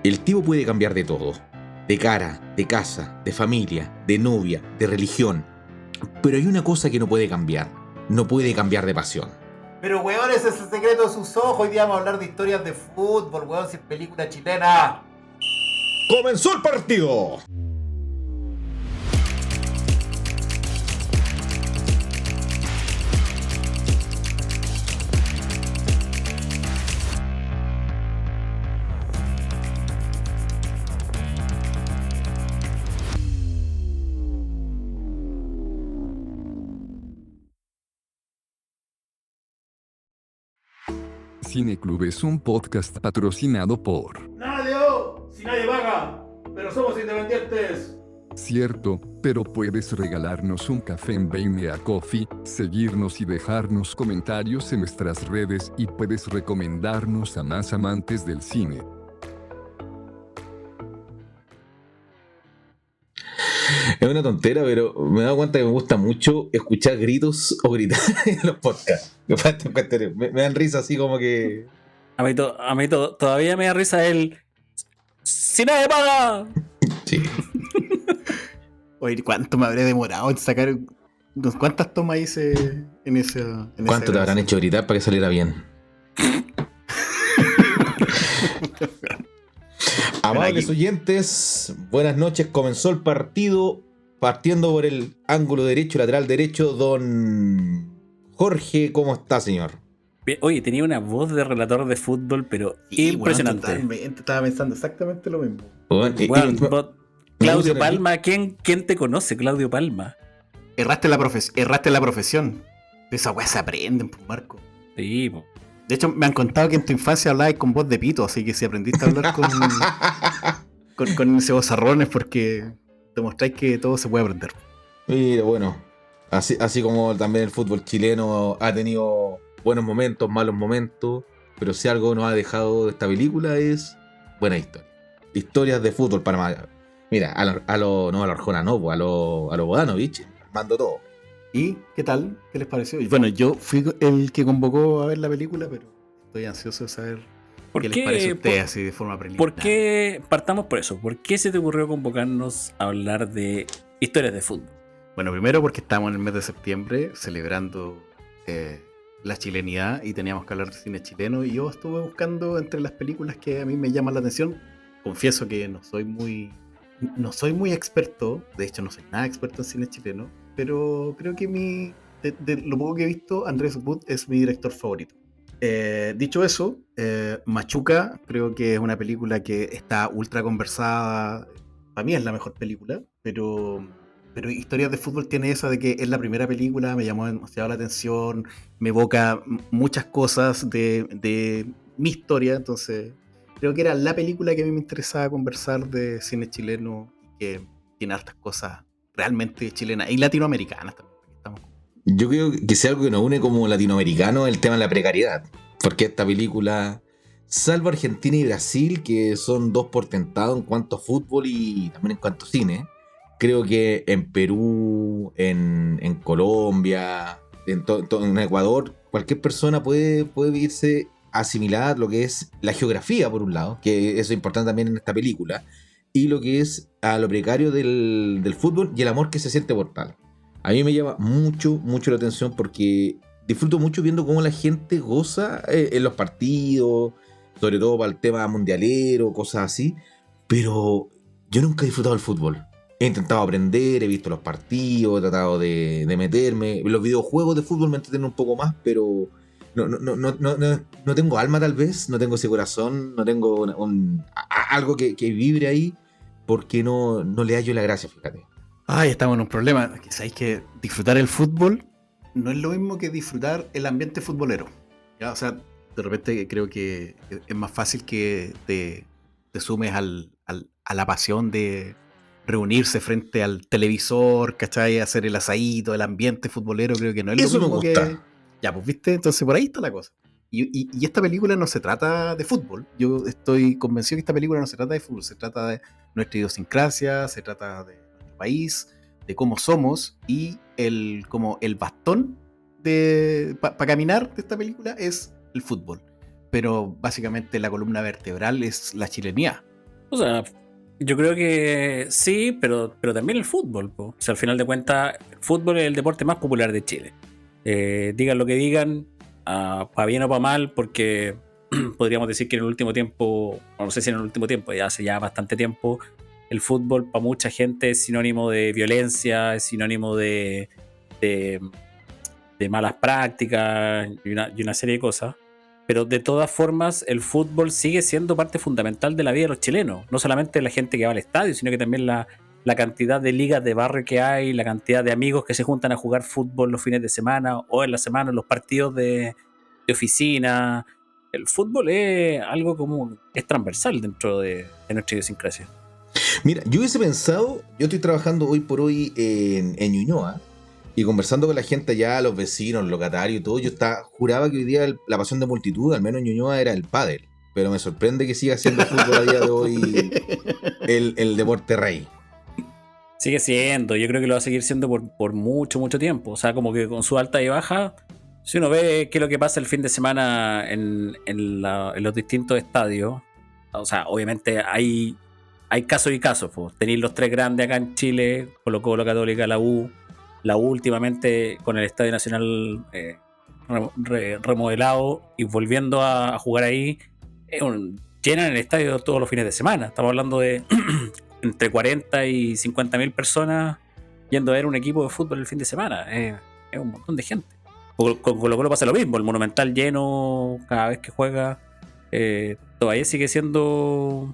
El tipo puede cambiar de todo. De cara, de casa, de familia, de novia, de religión. Pero hay una cosa que no puede cambiar. No puede cambiar de pasión. Pero weón, ese es el secreto de sus ojos. Hoy día vamos a hablar de historias de fútbol, weón, si es película chilena. ¡Comenzó el partido! Cineclub es un podcast patrocinado por... ¡Nadie, si nadie paga! Pero somos independientes. Cierto, pero puedes regalarnos un café en Buy Me a Coffee, seguirnos y dejarnos comentarios en nuestras redes y puedes recomendarnos a más amantes del cine. Es una tontera, pero me he dado cuenta que me gusta mucho escuchar gritos o gritar en los podcasts. Me dan risa así como que... A mí todavía me da risa el... ¡Si nadie paga! Sí. Oye, ¿cuánto me habré demorado en sacar? ¿Cuántas tomas hice en esa? ¿Cuánto te habrán hecho gritar para que saliera bien? Amables oyentes, buenas noches. Comenzó el partido, partiendo por el ángulo derecho, lateral derecho, don Jorge. ¿Cómo está, señor? Oye, tenía una voz de relator de fútbol, pero Sí, impresionante. Bueno, totalmente, estaba pensando exactamente lo mismo. Bueno, Claudio Palma, ¿quién te conoce, Claudio Palma? Erraste la profesión. Esa weá se aprende, pues, Marco. Sí, po. De hecho, me han contado que en tu infancia hablabas con voz de pito, así que si aprendiste a hablar con ese vozarrón es porque demostráis que todo se puede aprender. Mira, bueno, así como también el fútbol chileno ha tenido buenos momentos, malos momentos, pero si algo nos ha dejado de esta película es buena historia. Historias de fútbol para más. Mira, no a los Arjona, no, pues a los Bodanovich, mando todo. ¿Y qué tal? ¿Qué les pareció? Bueno, yo fui el que convocó a ver la película, pero estoy ansioso de saber qué les parece a ustedes así de forma preliminar. ¿Por qué? Partamos por eso. ¿Por qué se te ocurrió convocarnos a hablar de historias de fútbol? Bueno, primero porque estamos en el mes de septiembre celebrando la chilenidad y teníamos que hablar de cine chileno y yo estuve buscando entre las películas que a mí me llaman la atención. Confieso que no soy muy experto, de hecho no soy nada experto en cine chileno, pero creo que de lo poco que he visto, Andrés Wood es mi director favorito. Dicho eso, Machuca creo que es una película que está ultra conversada. Para mí es la mejor película, pero Historias de Fútbol tiene esa de que es la primera película, me llamó demasiado la atención, me evoca muchas cosas de mi historia, entonces creo que era la película que a mí me interesaba conversar de cine chileno y que tiene hartas cosas realmente chilenas y latinoamericanas también. Yo creo que sea algo que nos une como latinoamericanos el tema de la precariedad. Porque esta película, salvo Argentina y Brasil, que son dos portentados en cuanto a fútbol y también en cuanto a cine, creo que en Perú, en Colombia, en Ecuador, cualquier persona puede irse a asimilar lo que es la geografía, por un lado, que eso es importante también en esta película, y lo que es a lo precario del fútbol y el amor que se siente por tal. A mí me llama mucho la atención porque disfruto mucho viendo cómo la gente goza en los partidos, sobre todo para el tema mundialero, cosas así, pero yo nunca he disfrutado del fútbol. He intentado aprender, he visto los partidos, he tratado de meterme. Los videojuegos de fútbol me entretienen un poco más, pero no tengo alma tal vez, no tengo ese corazón, no tengo algo que vibre ahí, porque no le hallo la gracia, fíjate. Ay, estamos en un problema. Sabéis que disfrutar el fútbol no es lo mismo que disfrutar el ambiente futbolero. ¿Ya? O sea, de repente creo que es más fácil que te sumes a la pasión de reunirse frente al televisor, ¿cachai? Hacer el asadito, el ambiente futbolero, creo que no es Eso lo mismo me gusta. que... Ya, pues, ¿viste? Entonces por ahí está la cosa. Y esta película no se trata de fútbol. Yo estoy convencido que esta película no se trata de fútbol, se trata de nuestra idiosincrasia, se trata de nuestro país, de cómo somos, y como el bastón para caminar de esta película es el fútbol. Pero básicamente la columna vertebral es la chilenía. O sea, yo creo que sí, pero también el fútbol, po. O sea, al final de cuentas, el fútbol es el deporte más popular de Chile. Digan lo que digan, para bien o para mal, porque podríamos decir que en el último tiempo, o no sé si en el último tiempo, ya hace ya bastante tiempo, el fútbol para mucha gente es sinónimo de violencia, es sinónimo de, de malas prácticas y una serie de cosas. Pero de todas formas, el fútbol sigue siendo parte fundamental de la vida de los chilenos. No solamente la gente que va al estadio, sino que también la cantidad de ligas de barrio que hay, la cantidad de amigos que se juntan a jugar fútbol los fines de semana o en la semana, en los partidos de oficina. El fútbol es algo como es transversal dentro de nuestra idiosincrasia. Mira, yo hubiese pensado, yo estoy trabajando hoy por hoy en Ñuñoa y conversando con la gente allá, los vecinos, los locatarios y todo, juraba que hoy día la pasión de multitud, al menos en Ñuñoa, era el pádel. Pero me sorprende que siga siendo el fútbol a día de hoy el deporte rey. Sigue siendo, yo creo que lo va a seguir siendo por mucho, mucho tiempo. O sea, como que con su alta y baja, si uno ve qué es lo que pasa el fin de semana en los distintos estadios, o sea, obviamente hay casos y casos. Pues. Tenéis los tres grandes acá en Chile, Colo-Colo, Católica, la U. La U últimamente con el Estadio Nacional remodelado y volviendo a jugar ahí, llenan el estadio todos los fines de semana. Estamos hablando de entre 40 y 50 mil personas yendo a ver un equipo de fútbol el fin de semana. Es un montón de gente. Con Colo-Colo pasa lo mismo, el Monumental lleno cada vez que juega. Todavía sigue siendo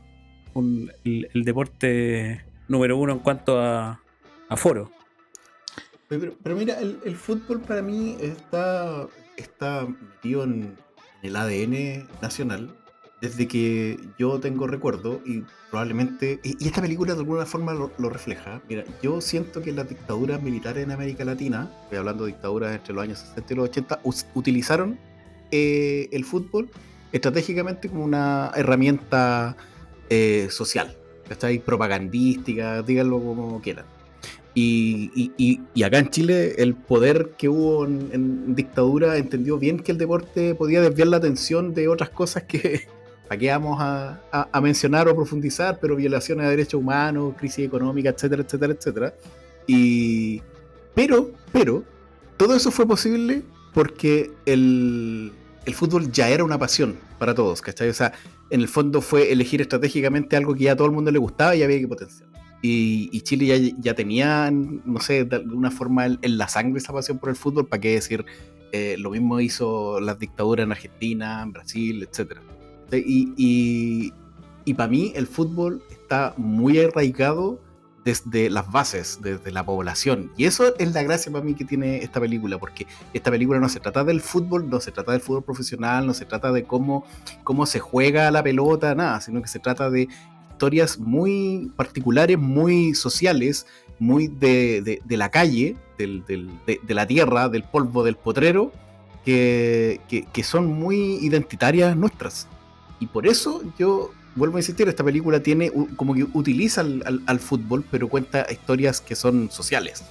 el deporte número uno en cuanto a aforo. Pero mira, el fútbol para mí está metido en el ADN nacional desde que yo tengo recuerdo y probablemente, y esta película de alguna forma lo refleja. Mira, yo siento que las dictaduras militares en América Latina, estoy hablando de dictaduras entre los años 60 y los 80, utilizaron el fútbol estratégicamente como una herramienta social, ¿cachai? Propagandística, díganlo como quieran. Y acá en Chile el poder que hubo en dictadura entendió bien que el deporte podía desviar la atención de otras cosas que aquí vamos a mencionar o profundizar, pero violaciones de derechos humanos, crisis económica, etcétera, etcétera, etcétera. Pero todo eso fue posible porque el fútbol ya era una pasión para todos, ¿cachai? O sea, en el fondo fue elegir estratégicamente algo que ya a todo el mundo le gustaba y había que potenciar. Y Chile ya tenía, no sé, de alguna forma en la sangre esa pasión por el fútbol, para qué decir, lo mismo hizo las dictaduras en Argentina, en Brasil, etc. Y para mí el fútbol está muy arraigado desde las bases, desde la población. Y eso es la gracia para mí que tiene esta película, porque esta película no se trata del fútbol, no se trata del fútbol profesional, no se trata de cómo se juega la pelota, nada, sino que se trata de historias muy particulares, muy sociales, muy de la calle, de la tierra, del polvo, del potrero, que son muy identitarias nuestras. Y por eso yo vuelvo a insistir, esta película tiene como que utiliza al fútbol, pero cuenta historias que son sociales.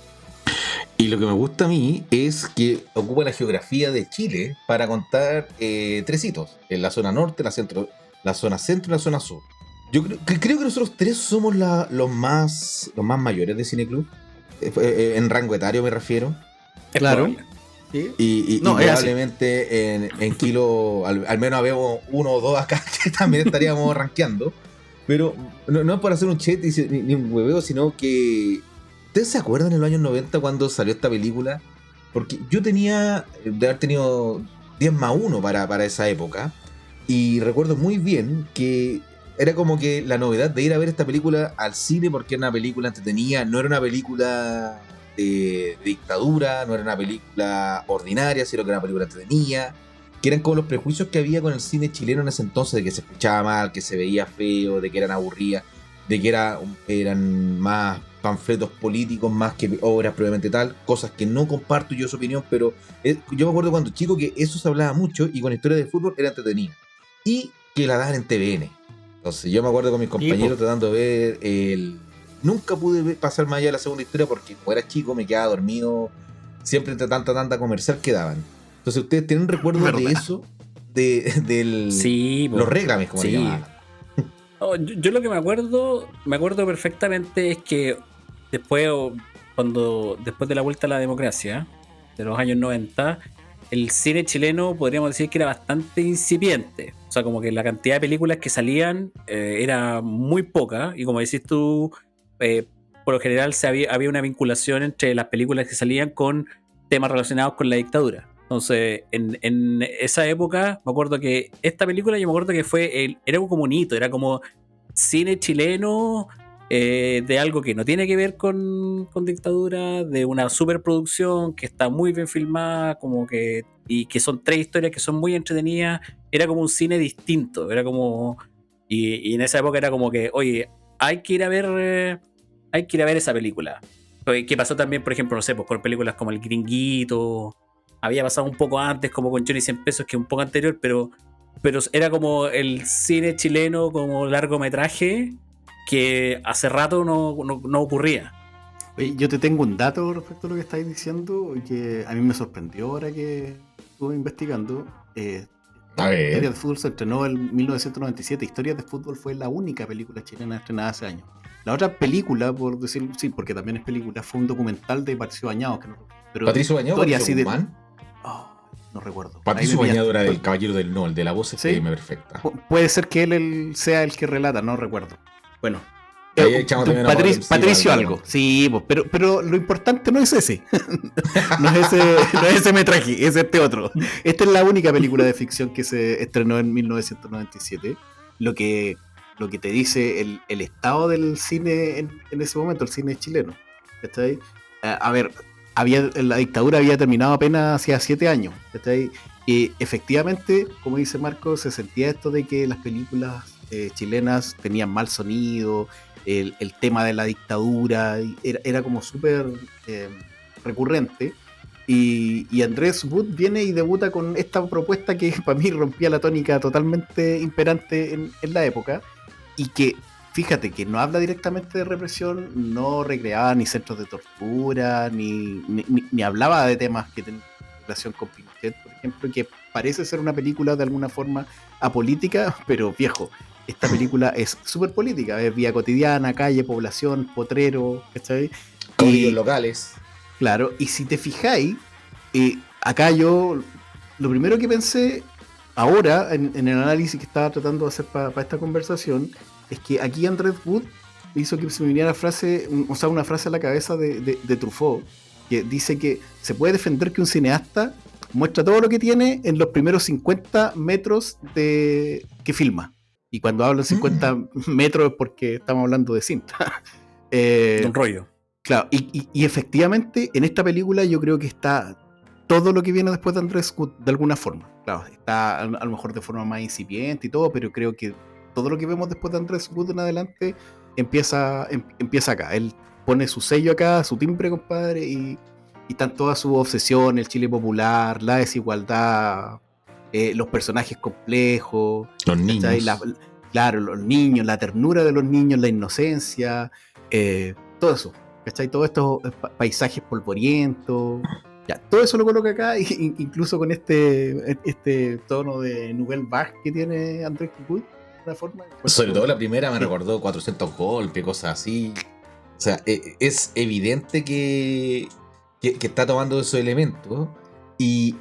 Y lo que me gusta a mí es que ocupa la geografía de Chile para contar tres hitos, en la zona norte, la zona centro y la zona sur. Yo creo que nosotros tres somos los más mayores de Cineclub, en rango etario me refiero. Claro. ¿Sí? Y probablemente en kilo, al menos habemos uno o dos acá que también estaríamos rankeando. Pero no es por hacer un chete ni un hueveo, sino que... ¿Ustedes se acuerdan en los años 90 cuando salió esta película? Porque yo de haber tenido 10+1 para esa época. Y recuerdo muy bien que era como que la novedad de ir a ver esta película al cine, porque era una película entretenida, no era una película de dictadura, no era una película ordinaria, sino que era una película entretenida, que eran como los prejuicios que había con el cine chileno en ese entonces, de que se escuchaba mal, que se veía feo, de que eran aburridas, de que eran más panfletos políticos más que obras probablemente tal, cosas que no comparto yo su opinión, pero yo me acuerdo cuando chico que eso se hablaba mucho y con historias de fútbol era entretenida y que la daban en TVN. Entonces yo me acuerdo con mis compañeros tratando de ver nunca pude pasar más allá de la segunda historia porque como era chico me quedaba dormido siempre entre tanta comercial que daban. Entonces ustedes tienen recuerdos de eso, los reglames como le llamaban. Yo lo que me acuerdo perfectamente es que después, después de la vuelta a la democracia, de los años 90, el cine chileno podríamos decir que era bastante incipiente. O sea, como que la cantidad de películas que salían era muy poca. Y como decís tú, eh, por lo general había una vinculación entre las películas que salían con temas relacionados con la dictadura. Entonces, en esa época, me acuerdo que esta película, yo me acuerdo que era como un hito, era como cine chileno de algo que no tiene que ver con dictadura, de una superproducción que está muy bien filmada, y que son 3 historias que son muy entretenidas. Era como un cine distinto, era como. Y en esa época era como que, oye, hay que ir a ver. Hay que ir a ver esa película. ¿Qué pasó también, por ejemplo, no sé, pues con películas como El Gringuito? Había pasado un poco antes, como con Johnny 100 pesos, que un poco anterior, pero era como el cine chileno como largometraje que hace rato no ocurría. Oye, yo te tengo un dato respecto a lo que estáis diciendo que a mí me sorprendió ahora que estuve investigando. A Historias ver. de fútbol se estrenó en 1997. Historias de fútbol fue la única película chilena estrenada hace años. La otra película, por decir, sí, porque también es película, fue un documental de Patricio Bañados, pero Patricio Bañado, historia Patricio así de. Guzmán. Oh, no recuerdo. Ahí Patricio me pillaste. Bañado era del Caballero del No, el de la voz ¿Sí? FM perfecta. Puede ser que él sea el que relata, no recuerdo. Bueno. Ahí echamos también a Pablo Patricio Silva, algo. Sí, pues, pero lo importante no es ese. no es ese metraje, es este otro. Esta es la única película de ficción que se estrenó en 1997. Lo que te dice el estado del cine en ese momento, el cine chileno. ¿Cachai? A ver, la dictadura había terminado apenas hacía 7 años. ¿Cachai? Y efectivamente, como dice Marco, se sentía esto de que las películas chilenas tenían mal sonido, el tema de la dictadura, era como súper recurrente. Y Andrés Wood viene y debuta con esta propuesta que para mí rompía la tónica totalmente imperante en la época, y que, fíjate, que no habla directamente de represión, no recreaba ni centros de tortura, ni hablaba de temas que tenían relación con Pinochet, por ejemplo, que parece ser una película de alguna forma apolítica, pero viejo, esta película es súper política, es vida cotidiana, calle, población, potrero, ¿cachai? Códigos Y locales. claro, y si te fijáis, acá yo lo primero que pensé ahora en el análisis que estaba tratando de hacer para esta conversación es que aquí Andrés Wood hizo que se me viniera una frase a la cabeza de Truffaut, que dice que se puede defender que un cineasta muestra todo lo que tiene en los primeros 50 metros que filma. Y cuando hablo de 50 metros es porque estamos hablando de cinta. Un rollo. Claro, y efectivamente en esta película yo creo que está todo lo que viene después de Andrés Wood de alguna forma. Claro, está a lo mejor de forma más incipiente y todo, pero creo que todo lo que vemos después de Andrés Wood en adelante empieza acá. Él pone su sello acá, su timbre, compadre, y están todas sus obsesiones, el Chile popular, la desigualdad, los personajes complejos, Los niños. claro, los niños, la ternura de los niños, la inocencia, todo eso, ¿cachai? Todos estos paisajes polvorientos, ya, todo eso lo coloca acá, incluso con este tono de Nouvelle Vague que tiene Andrés Wood, de una forma. Sobre todo la primera me recordó 400 golpes, cosas así. O sea, es evidente que está tomando esos elementos. Y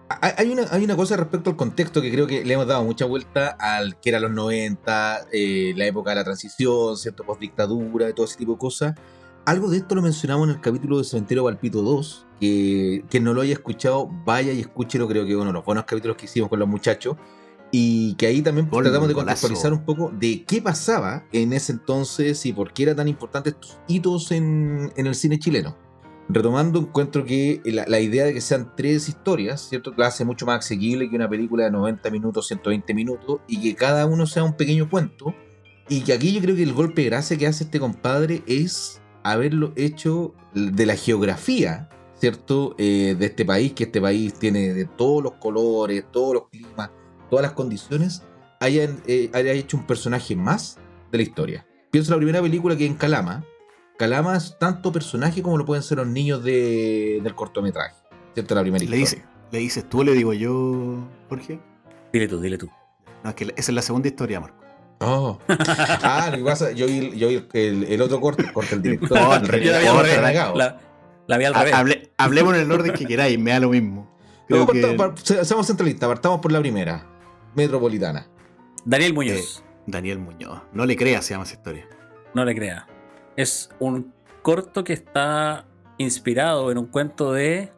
hay una cosa respecto al contexto que creo que le hemos dado mucha vuelta al que era los 90, la época de la transición, ¿cierto? Post-dictadura, todo ese tipo de cosas. Algo de esto lo mencionamos en el capítulo de Cementerio Palpito 2, que quien no lo haya escuchado, vaya y escúchelo, creo que es uno de los buenos capítulos que hicimos con los muchachos, y que ahí también tratamos de contextualizar un poco de qué pasaba en ese entonces y por qué era tan importante estos hitos en el cine chileno. Retomando, encuentro que la idea de que sean 3 historias, ¿cierto? La hace mucho más asequible que una película de 90 minutos, 120 minutos, y que cada uno sea un pequeño cuento, y que aquí yo creo que el golpe de gracia que hace este compadre es haberlo hecho de la geografía, ¿cierto? De este país, que este país tiene de todos los colores, todos los climas, todas las condiciones, haya hecho un personaje más de la historia. Pienso en la primera película que es en Calama. Calama es tanto personaje como lo pueden ser los niños del cortometraje, ¿cierto? La primera historia. ¿Le dices tú o le digo yo, Jorge? Dile tú. No, es que esa es la segunda historia, Marco. Oh. Lo que pasa, yo vi el otro corte el director. No, el Yo la vi al corte revés. renegado. La vi al revés. Hablemos en el orden que queráis, me da lo mismo. No, Creo que seamos centralistas, partamos por la primera. Metropolitana. Daniel Muñoz. Daniel Muñoz. No le creas, se llama esa historia. No le crea. Es un corto que está inspirado en un cuento de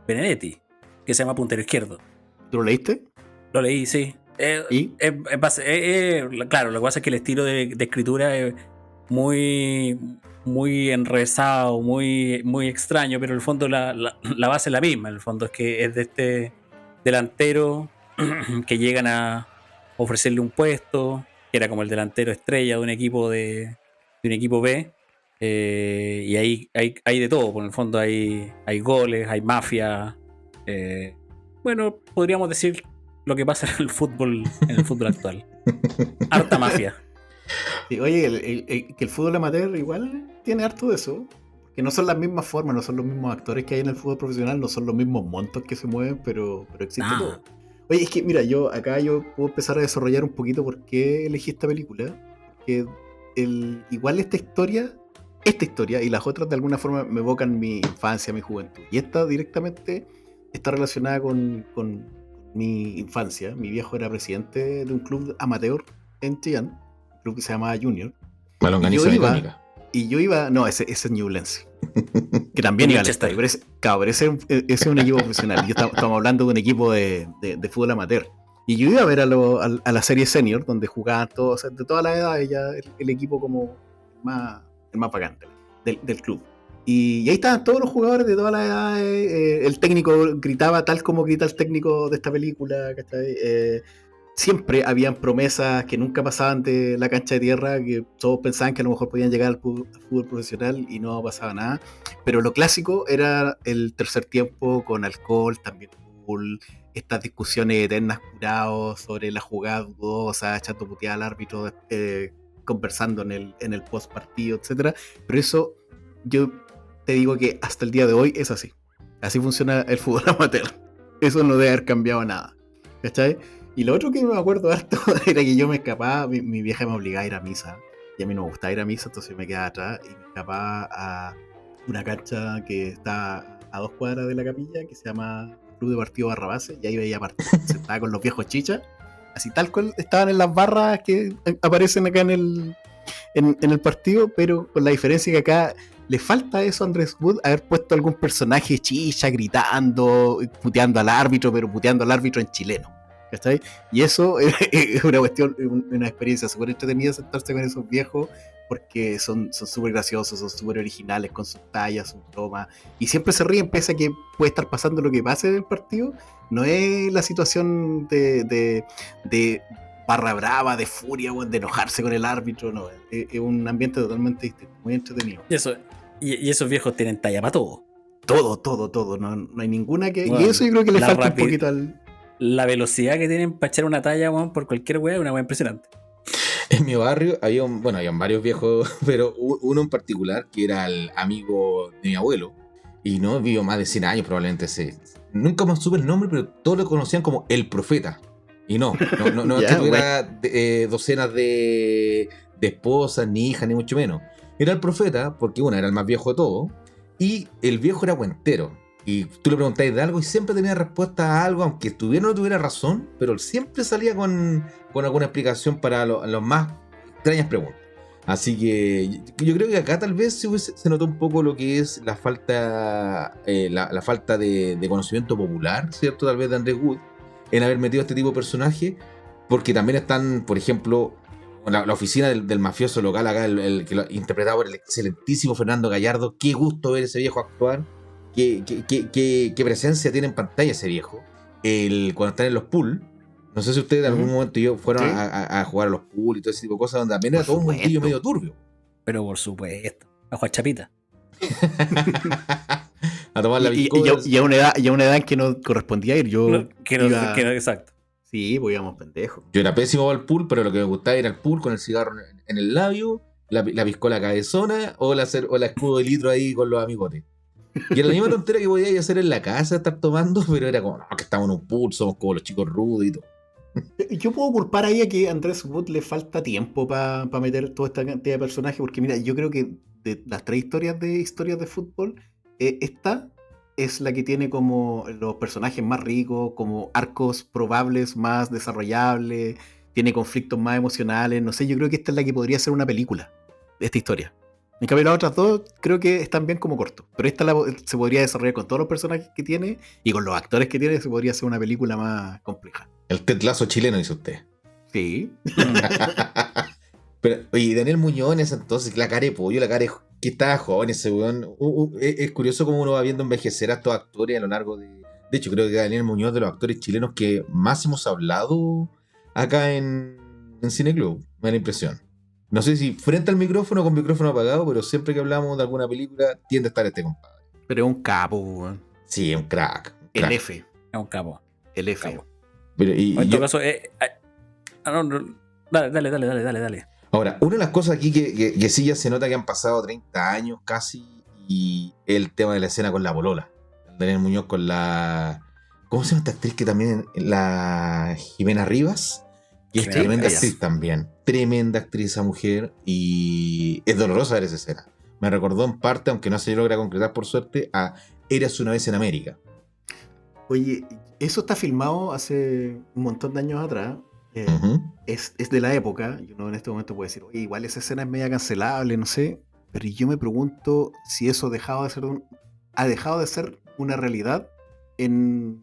Benedetti, que se llama Puntero Izquierdo. ¿Tú lo leíste? Lo leí, sí. ¿Y? Claro, lo que pasa es que el estilo de escritura es muy, muy enrevesado, muy, muy extraño, pero en el fondo la base es la misma. En el fondo es que es de este delantero que llegan a ofrecerle un puesto, que era como el delantero estrella de un equipo de un equipo B. Y ahí hay de todo, por el fondo hay goles, hay mafia. Bueno, podríamos decir lo que pasa en el fútbol actual. Harta mafia. Sí, oye, que el fútbol amateur igual tiene harto de eso. Que no son las mismas formas, no son los mismos actores que hay en el fútbol profesional, no son los mismos montos que se mueven, pero existe todo. Oye, es que mira, yo puedo empezar a desarrollar un poquito por qué elegí esta película. Porque igual esta historia y las otras de alguna forma me evocan mi infancia, mi juventud. Y esta directamente está relacionada con mi infancia. Mi viejo era presidente de un club amateur en Chillán, un club que se llamaba Junior. Malonganiza mecánica. Y yo iba, no, ese es Ñublense, que también iba al estadio, pero ese es un equipo profesional. Estamos hablando de un equipo de fútbol amateur. Y yo iba a ver a la serie senior, donde jugaban todos, o sea, de todas las edades, ya el equipo como el más bacán del club. Y ahí estaban todos los jugadores de todas las edades. El técnico gritaba tal como grita el técnico de esta película, ¿cachai? Siempre habían promesas que nunca pasaban de la cancha de tierra, que todos pensaban que a lo mejor podían llegar al fútbol profesional y no pasaba nada. Pero lo clásico era el tercer tiempo con alcohol, también full, estas discusiones eternas curados sobre la jugada dudosa, echando puteada al árbitro, conversando en el post partido, etcétera. Pero eso, yo te digo que hasta el día de hoy es así. Así funciona el fútbol amateur. Eso no debe haber cambiado nada, ¿cachai? Y lo otro que me acuerdo harto era que yo me escapaba, mi vieja me obligaba a ir a misa, y a mí no me gustaba ir a misa, entonces me quedaba atrás y me escapaba a una cancha que está a 2 cuadras de la capilla, que se llama Club Deportivo Barrabás, y ahí veía partidos. Estaba con los viejos chichas, así tal cual estaban en las barras que aparecen acá en el partido, pero con la diferencia que acá le falta eso a Andrés Wood, haber puesto algún personaje chicha gritando, puteando al árbitro, pero puteando al árbitro en chileno. ¿Cachai? Y eso es una cuestión, una experiencia súper entretenida sentarse con esos viejos, porque son súper graciosos, son súper originales con sus tallas, sus bromas, y siempre se ríen pese a que puede estar pasando lo que pase en el partido. No es la situación de barra brava, de furia, de enojarse con el árbitro, no, es un ambiente totalmente distinto, muy entretenido. Y esos viejos tienen talla para todo. Todo, no hay ninguna que... Bueno, y eso yo creo que le falta un poquito al... La velocidad que tienen para echar una talla, weón, por cualquier weá es una weá impresionante. En mi barrio habían varios viejos, pero uno en particular que era el amigo de mi abuelo, y no vivió más de 100 años probablemente. Nunca más supe el nombre, pero todos lo conocían como el profeta. Y no es que tuviera docenas de esposas, ni hijas, ni mucho menos. Era el profeta, porque era el más viejo de todos, y el viejo era cuentero. Y tú le preguntáis de algo y siempre tenía respuesta a algo, aunque tuviera o no tuviera razón, pero él siempre salía con alguna explicación para las más extrañas preguntas. Así que yo creo que acá tal vez se notó un poco lo que es la falta la falta de conocimiento popular, ¿cierto? Tal vez de Andrés Wood, en haber metido a este tipo de personajes, porque también están, por ejemplo, la oficina del mafioso local acá, el que lo interpretado por el excelentísimo Fernando Gallardo. Qué gusto ver ese viejo actuar. Qué presencia tiene en pantalla ese viejo. Cuando están en los pool, no sé si ustedes en algún momento fueron a jugar a los pool y todo ese tipo de cosas, donde también era todo un mundillo medio turbio. Pero por supuesto, a jugar chapita. A tomar la piscola. Y a una edad en que no correspondía ir. Exacto. Sí, pues íbamos pendejos. Yo era pésimo al pool, pero lo que me gustaba era el pool con el cigarro en el labio, la piscola cabezona o la escudo de litro ahí con los amigotes. Y era la misma tontera que podía hacer en la casa, estar tomando, pero era como, no, que estamos en un pool, somos como los chicos rudos y todo. Yo puedo culpar ahí a que a Andrés Wood le falta tiempo para meter toda esta cantidad de personajes, porque mira, yo creo que de las 3 historias de fútbol, esta es la que tiene como los personajes más ricos, como arcos probables más desarrollables, tiene conflictos más emocionales, no sé, yo creo que esta es la que podría ser una película, de esta historia. En cambio, las otras dos creo que están bien como corto, pero esta se podría desarrollar con todos los personajes que tiene y con los actores que tiene, se podría hacer una película más compleja. El Ted Lasso chileno, dice usted. Sí. Pero, oye, Daniel Muñoz en ese entonces, la cara de pollo, la cara de que estaba joven ese weón. Es curioso cómo uno va viendo envejecer a estos actores a lo largo de. De hecho, creo que Daniel Muñoz es de los actores chilenos que más hemos hablado acá en Cineclub. Me da la impresión. No sé si frente al micrófono o con micrófono apagado, pero siempre que hablamos de alguna película, tiende a estar este compadre. Pero es un capo, weón. Sí, es un crack. El F. Es un capo. El F. Capo. Pero, En todo caso, no, dale. Ahora, una de las cosas aquí que sí ya se nota que han pasado 30 años casi, y el tema de la escena con la polola. Daniel Muñoz con la. ¿Cómo se llama esta actriz que también? La Jimena Rivas. Y es tremenda actriz también. Tremenda actriz esa mujer. Y es dolorosa ver esa escena. Me recordó en parte, aunque no se logra concretar por suerte, a Eras una vez en América. Oye, eso está filmado hace un montón de años atrás. Ujú. Es de la época. Y uno en este momento puede decir, oye, igual esa escena es media cancelable, no sé. Pero yo me pregunto si eso ha dejado de ser una realidad en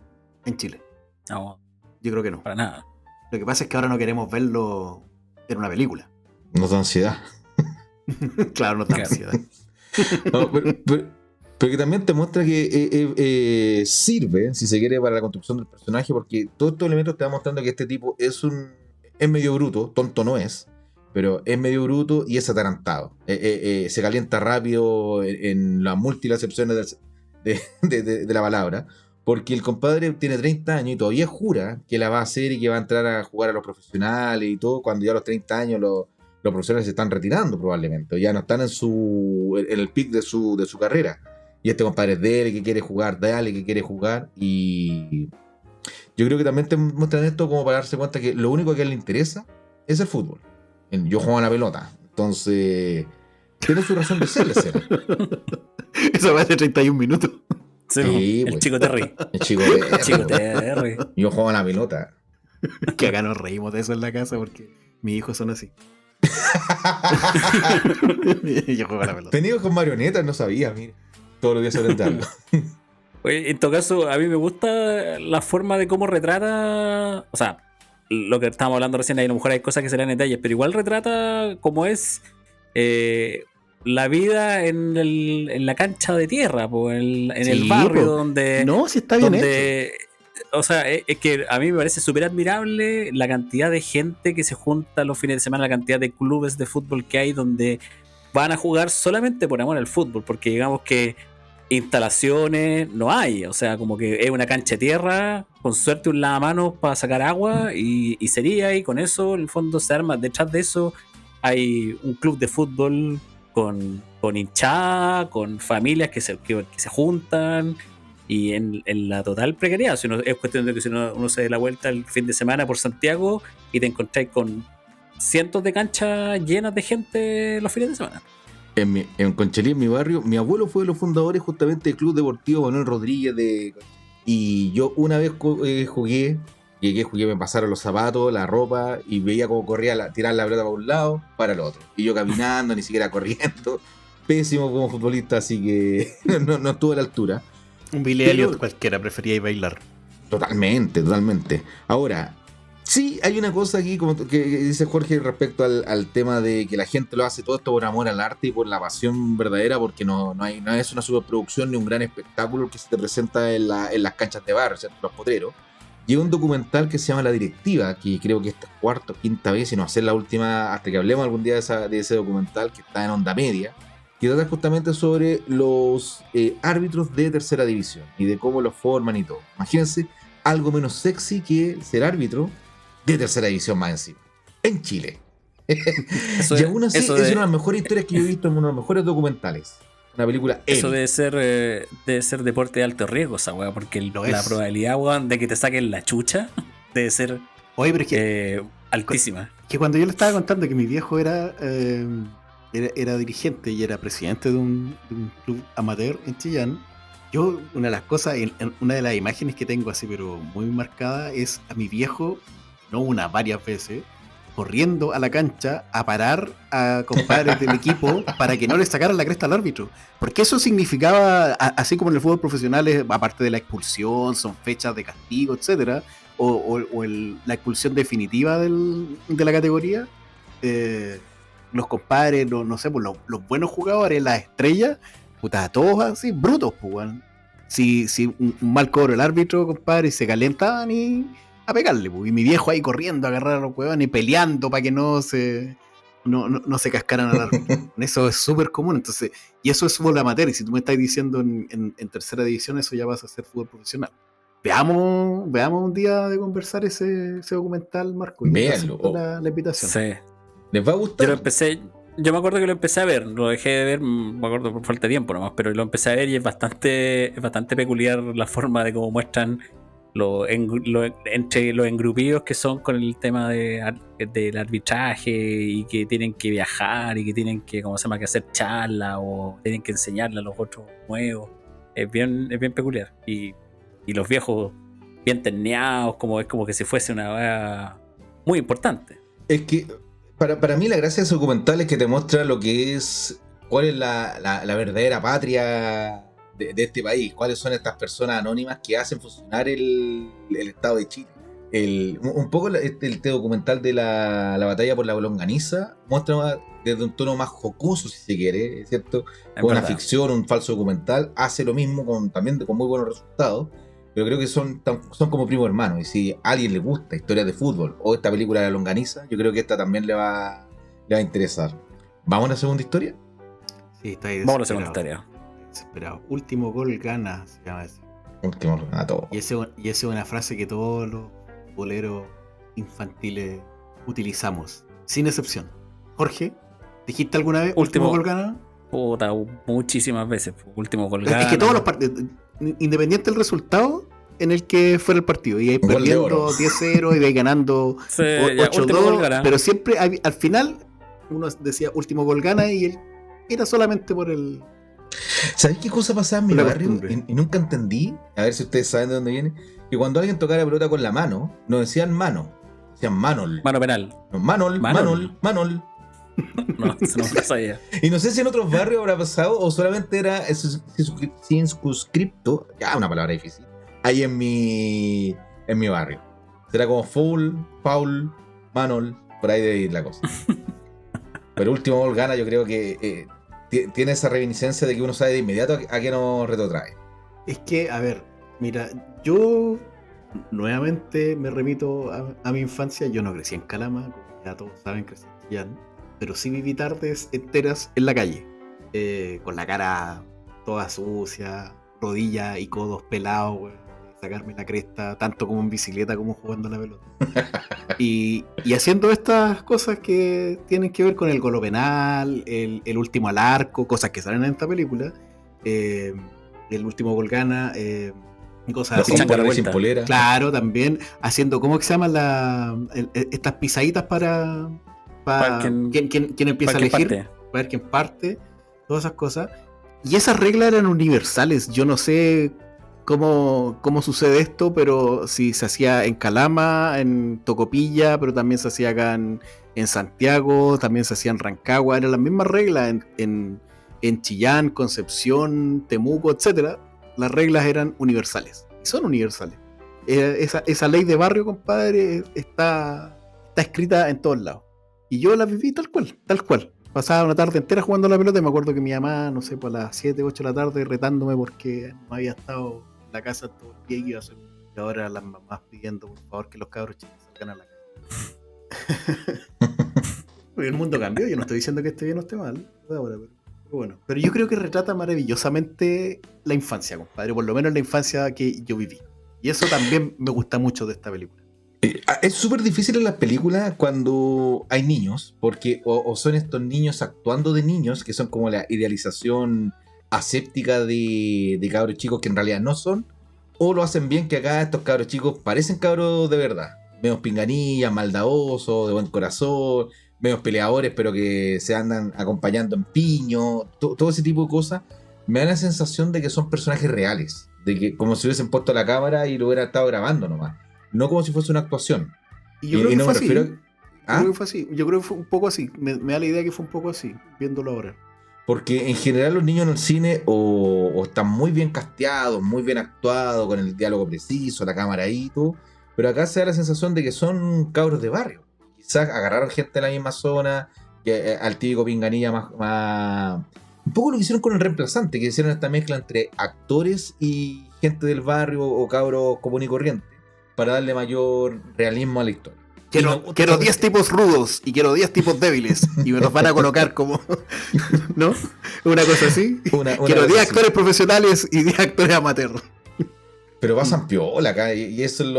Chile. No, Yo creo que no. para nada. Lo que pasa es que ahora no queremos verlo en una película. Nos da ansiedad. Claro, no tan Claro. ansiedad. No, pero que también te muestra que sirve, si se quiere, para la construcción del personaje, porque todos estos elementos te van mostrando que este tipo es medio bruto, tonto no es, pero es medio bruto y es atarantado. Se calienta rápido en las múltiples acepciones de la palabra, porque el compadre tiene 30 años y todavía jura que la va a hacer y que va a entrar a jugar a los profesionales y todo, cuando ya a los 30 años los profesionales se están retirando probablemente, ya no están en el pic de su carrera. Y este compadre es de él, que quiere jugar, dale, que quiere jugar. Y yo creo que también te muestran esto como para darse cuenta que lo único que a él le interesa es el fútbol. Yo juego a la pelota. Entonces, tiene su razón de ser la escena. Eso va a ser 31 minutos. Sí, Sí, el pues. chico Terry. El chico El chico de... Terry. Yo juego a la pelota. Que acá nos reímos de eso en la casa porque mis hijos son así. Yo juego a la pelota. Tenía con marionetas, no sabía, mira. Todos los días se aprende algo. Oye, en todo caso, a mí me gusta la forma de cómo retrata. O sea, lo que estábamos hablando recién, ahí a lo mejor hay cosas que se le dan detalles, pero igual retrata cómo es la vida en la cancha de tierra, po, en el Sí, barrio po. donde. No, sí está bien hecho. donde o sea, es que a mí me parece súper admirable la cantidad de gente que se junta los fines de semana, la cantidad de clubes de fútbol que hay donde van a jugar solamente por amor al fútbol, porque digamos que instalaciones no hay, o sea, como que es una cancha de tierra, con suerte un lavamanos para sacar agua y sería, y con eso en el fondo se arma, detrás de eso hay un club de fútbol con hinchada, con familias que se juntan, y en la total precariedad. Si uno, es cuestión de que si uno se dé la vuelta el fin de semana por Santiago y te encontráis con cientos de canchas llenas de gente los fines de semana. En Conchalí, en mi barrio, mi abuelo fue de los fundadores justamente del Club Deportivo Manuel Rodríguez y yo una vez jugué, me pasaron los zapatos, la ropa y veía cómo corría tirar la pelota para un lado, para el otro. Y yo caminando, ni siquiera corriendo. Pésimo como futbolista, así que no estuve a la altura. Un Billy Elliot cualquiera prefería ir a bailar. Totalmente. Ahora, sí hay una cosa aquí como que dice Jorge respecto al tema de que la gente lo hace todo esto por amor al arte y por la pasión verdadera, porque no es una superproducción ni un gran espectáculo que se te presenta en las canchas de bar, ¿cierto? Los potreros. Llega un documental que se llama La Directiva, que creo que esta es cuarta o quinta vez, y no va a ser la última hasta que hablemos algún día de ese documental que está en Onda Media, que trata justamente sobre los árbitros de tercera división y de cómo los forman y todo. Imagínense algo menos sexy que ser árbitro de tercera división más encima, en Chile. Y aún así es una de las mejores historias que yo he visto en uno de los mejores documentales. Una película Eso debe ser deporte de alto riesgo, esa weá, porque la probabilidad, weón, de que te saquen la chucha debe ser Oye, pero es que, Altísima. que cuando yo le estaba contando que mi viejo era dirigente y era presidente de un club amateur en Chillán, yo, una de las cosas, una de las imágenes que tengo así, pero muy marcada, es a mi viejo, no una, varias veces, corriendo a la cancha a parar a compadres del equipo para que no le sacaran la cresta al árbitro. Porque eso significaba, así como en el fútbol profesional, aparte de la expulsión, son fechas de castigo, etcétera, la expulsión definitiva de la categoría, los compadres, no sé, pues, los buenos jugadores, las estrellas, puta, todos así, brutos, pues, weón. Si un mal cobro el árbitro, compadre, y se calentaban y a pegarle, pues. Y mi viejo ahí corriendo a agarrar a los huevones y peleando para que no se cascaran al árbitro. Eso es súper común, entonces, y eso es fútbol amateur, y si tú me estás diciendo en tercera división, eso ya vas a hacer fútbol profesional. Veamos un día de conversar ese documental, Marco. Véanlo. La invitación. Sí. ¿Les va a gustar? Yo me acuerdo que lo empecé a ver, lo dejé de ver, me acuerdo por falta de tiempo nomás, pero lo empecé a ver y es bastante peculiar la forma de cómo muestran entre los engrupidos que son con el tema del arbitraje y que tienen que viajar y que tienen que, ¿cómo se llama?, que hacer charlas o tienen que enseñarle a los otros nuevos. Es bien peculiar. Y los viejos bien terneados, es como que si fuese una wea muy importante. Es que para mí la gracia de ese documental es que te muestra lo que es, cuál es la verdadera patria de este país, cuáles son estas personas anónimas que hacen funcionar el Estado de Chile. Un poco este documental de la batalla por la longaniza muestra desde un tono más jocoso, si se quiere, ¿cierto? Con una ficción, un falso documental, hace lo mismo también con muy buenos resultados. Pero creo que son como primos hermanos. Y si a alguien le gusta historias de fútbol o esta película de la longaniza, yo creo que esta también le va a interesar. ¿Vamos a la segunda historia? Sí, está ahí. Vamos a la segunda historia. Desesperado. Último gol gana, se llama ese. Último gol gana todo. Y esa es una frase que todos los boleros infantiles utilizamos, sin excepción. Jorge, ¿dijiste alguna vez último gol gana? Puta, muchísimas veces. Último gol gana. Es que todos los partidos, independiente del resultado en el que fuera el partido, y ahí perdiendo 10-0 y ahí ganando 8-2, pero siempre al final uno decía último gol gana y él era solamente por el... ¿Sabéis qué cosa pasaba en mi barrio? Y nunca entendí, a ver si ustedes saben de dónde viene, que cuando alguien tocaba la pelota con la mano, no decían mano, decían manol. Mano penal. No, manol. No, eso no lo sabía. Y no sé si en otros barrios habrá pasado o solamente era circunscripto, ya una palabra difícil, ahí en mi barrio. Será como foul, manol, por ahí de ir la cosa. Pero último gol gana, yo creo que tiene esa reminiscencia de que uno sabe de inmediato a qué nos retrotrae. Es que, a ver, mira, yo nuevamente me remito a mi infancia. Yo no crecí en Calama, como ya todos saben, crecí en Chillán, pero sí viví tardes enteras en la calle, con la cara toda sucia, rodillas y codos pelados, güey, sacarme la cresta, tanto como en bicicleta como jugando a la pelota. Y haciendo estas cosas que tienen que ver con el golo penal, el último al arco, cosas que salen en esta película, el último gol gana, cosas así. Sin polera. Claro, también haciendo, ¿cómo que se llaman estas pisaditas para quién empieza a elegir? Para ver quién parte, todas esas cosas. Y esas reglas eran universales. Yo no sé cómo sucede esto, pero si se hacía en Calama, en Tocopilla, pero también se hacía acá en Santiago, también se hacía en Rancagua, eran las mismas reglas en Chillán, Concepción, Temuco, etcétera. Las reglas eran universales, y son universales. Esa ley de barrio, compadre, está escrita en todos lados. Y yo la viví tal cual. Pasaba una tarde entera jugando a la pelota y me acuerdo que mi mamá, no sé, por las 7, 8 de la tarde retándome porque no había estado en la casa todo el día y iba a hacer. Y ahora las mamás pidiendo, por favor, que los cabros chicos salgan a la calle. El mundo cambió, yo no estoy diciendo que esté bien o esté mal, ahora, pero bueno. Pero yo creo que retrata maravillosamente la infancia, compadre, por lo menos la infancia que yo viví. Y eso también me gusta mucho de esta película. Es súper difícil en las películas cuando hay niños, porque o son estos niños actuando de niños, que son como la idealización aséptica de cabros chicos que en realidad no son, o lo hacen bien, que acá estos cabros chicos parecen cabros de verdad. medios pinganillas, maldadosos, de buen corazón, medios peleadores, pero que se andan acompañando en piño, todo ese tipo de cosas, me da la sensación de que son personajes reales, de que como si hubiesen puesto la cámara y lo hubieran estado grabando nomás, no como si fuese una actuación. Y yo creo que no fue me así. refiero Yo creo que fue así. Yo creo que fue un poco así. Me da la idea que fue un poco así, viéndolo ahora. Porque en general los niños en el cine o están muy bien casteados, muy bien actuados, con el diálogo preciso, la cámara ahí y todo, pero acá se da la sensación de que son cabros de barrio. Quizás agarraron gente de la misma zona, que al típico pinganilla más... Un poco lo que hicieron con el reemplazante, que hicieron esta mezcla entre actores y gente del barrio o cabros común y corriente, para darle mayor realismo a la historia. Quiero 10 tipos rudos y quiero 10 tipos débiles. Y me los van a colocar como. ¿No? Una cosa así. Quiero 10 actores profesionales y 10 actores amateurs. Pero pasan piola acá, y eso es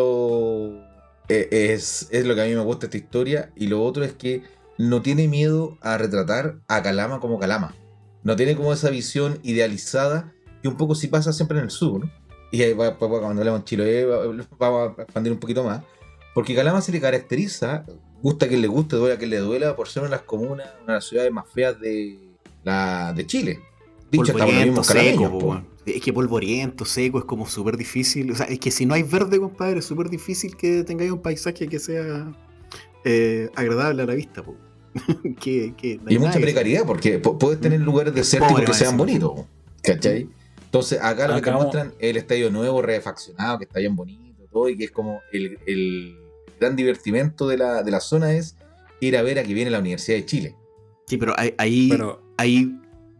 lo que a mí me gusta de esta historia. Y lo otro es que no tiene miedo a retratar a Calama como Calama. No tiene como esa visión idealizada que un poco sí pasa siempre en el sur, ¿no? Y ahí cuando hablamos en Chiloé vamos a expandir un poquito más. Porque Calama se le caracteriza, gusta a quien le guste, duela a quien le duela, por ser una de las comunas, una de las ciudades más feas de Chile. Dicho está por los mismos calameños, po. Es que polvoriento, seco, es como súper difícil. O sea, es que si no hay verde, compadre, es súper difícil que tengáis un paisaje que sea agradable a la vista, po. Y mucha precariedad, porque puedes tener lugares desérticos que sean bonitos, ¿cachai? Entonces acá lo que te muestran es el estadio nuevo, refaccionado, que está bien bonito, todo, y que es como el gran divertimento de la zona es ir a ver a que viene la Universidad de Chile. Sí, pero ahí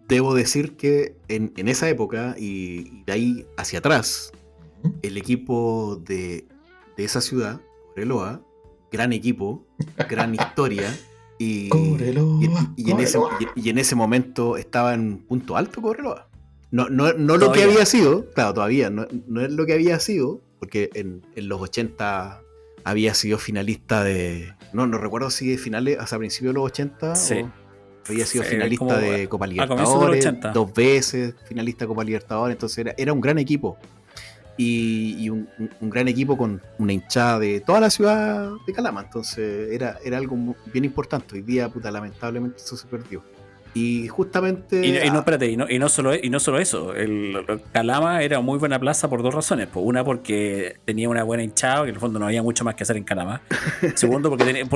debo decir que en esa época y de ahí hacia atrás, el equipo de esa ciudad, Cobreloa, gran equipo, gran historia, y en ese momento estaba en punto alto Cobreloa. No lo que había sido, claro, todavía no es lo que había sido, porque en los 80 había sido finalista de... No recuerdo si de finales, hasta principios de los 80, sí. O había sido finalista de Copa de Libertadores, 2 veces finalista de Copa Libertadores, entonces era un gran equipo. Y un gran equipo con una hinchada de toda la ciudad de Calama, entonces era algo bien importante. Hoy día, puta, lamentablemente eso se perdió. Y justamente... Y no solo eso. El Calama era muy buena plaza por 2 razones. Una, porque tenía una buena hinchada, que en el fondo no había mucho más que hacer en Calama. Segundo, porque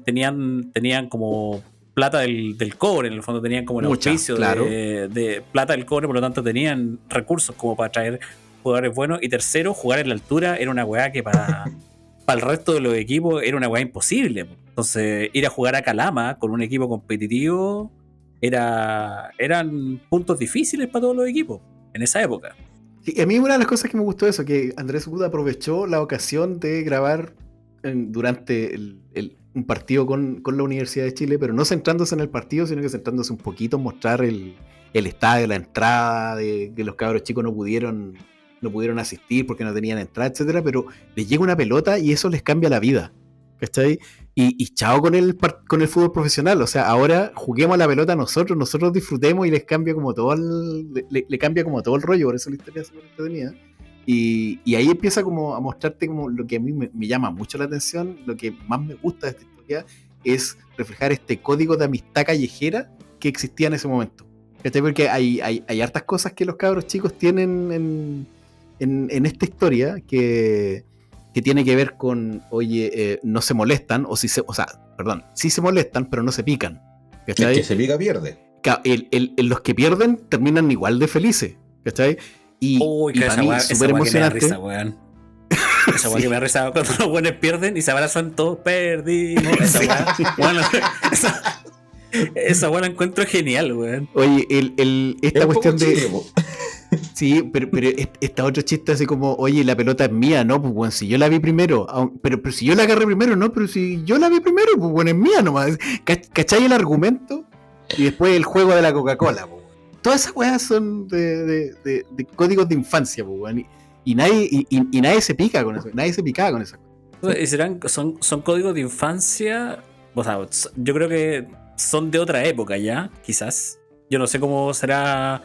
tenían como plata del cobre, en el fondo tenían como el auspicio, claro, de plata del cobre, por lo tanto tenían recursos como para traer jugadores buenos. Y tercero, jugar en la altura era una weá que para el resto de los equipos era una weá imposible. Entonces, ir a jugar a Calama con un equipo competitivo eran puntos difíciles para todos los equipos en esa época. Sí, a mí una de las cosas que me gustó eso, que Andrés Buda aprovechó la ocasión de grabar durante un partido con la Universidad de Chile, pero no centrándose en el partido, sino que centrándose un poquito en mostrar el estadio, la entrada, de que los cabros chicos no pudieron asistir porque no tenían entrada, etcétera, pero les llega una pelota y eso les cambia la vida, ¿cachai? Y chao con el fútbol profesional, o sea, ahora juguemos a la pelota nosotros disfrutemos y les cambia como todo le cambia como todo el rollo, por eso la historia es súper entretenida. Y ahí empieza como a mostrarte como lo que a mí me llama mucho la atención, lo que más me gusta de esta historia es reflejar este código de amistad callejera que existía en ese momento. ¿Cachai? Porque hay hartas cosas que los cabros chicos tienen en esta historia que tiene que ver con, oye, no se molestan, sí se molestan, pero no se pican. ¿Cachai? El que se pica pierde. Los que pierden terminan igual de felices, ¿cachai? Y para mí es súper emocionante. Esa weá que me da risa cuando los buenos pierden y se abrazan todos, perdimos. Esa weá la encuentro genial, weón. Oye, esta cuestión de... Sí, pero esta otro chiste así como, oye, la pelota es mía, ¿no? Pues bueno, si yo la vi primero, pero si yo la agarré primero, no, pero si yo la vi primero, pues bueno, es mía nomás. ¿Cachai el argumento? Y después el juego de la Coca-Cola, pues. Todas esas weas son de códigos de infancia, pues bueno. Y nadie se pica con eso, nadie se picaba con esas cosas. Son códigos de infancia, o sea, yo creo que son de otra época ya, quizás. Yo no sé cómo será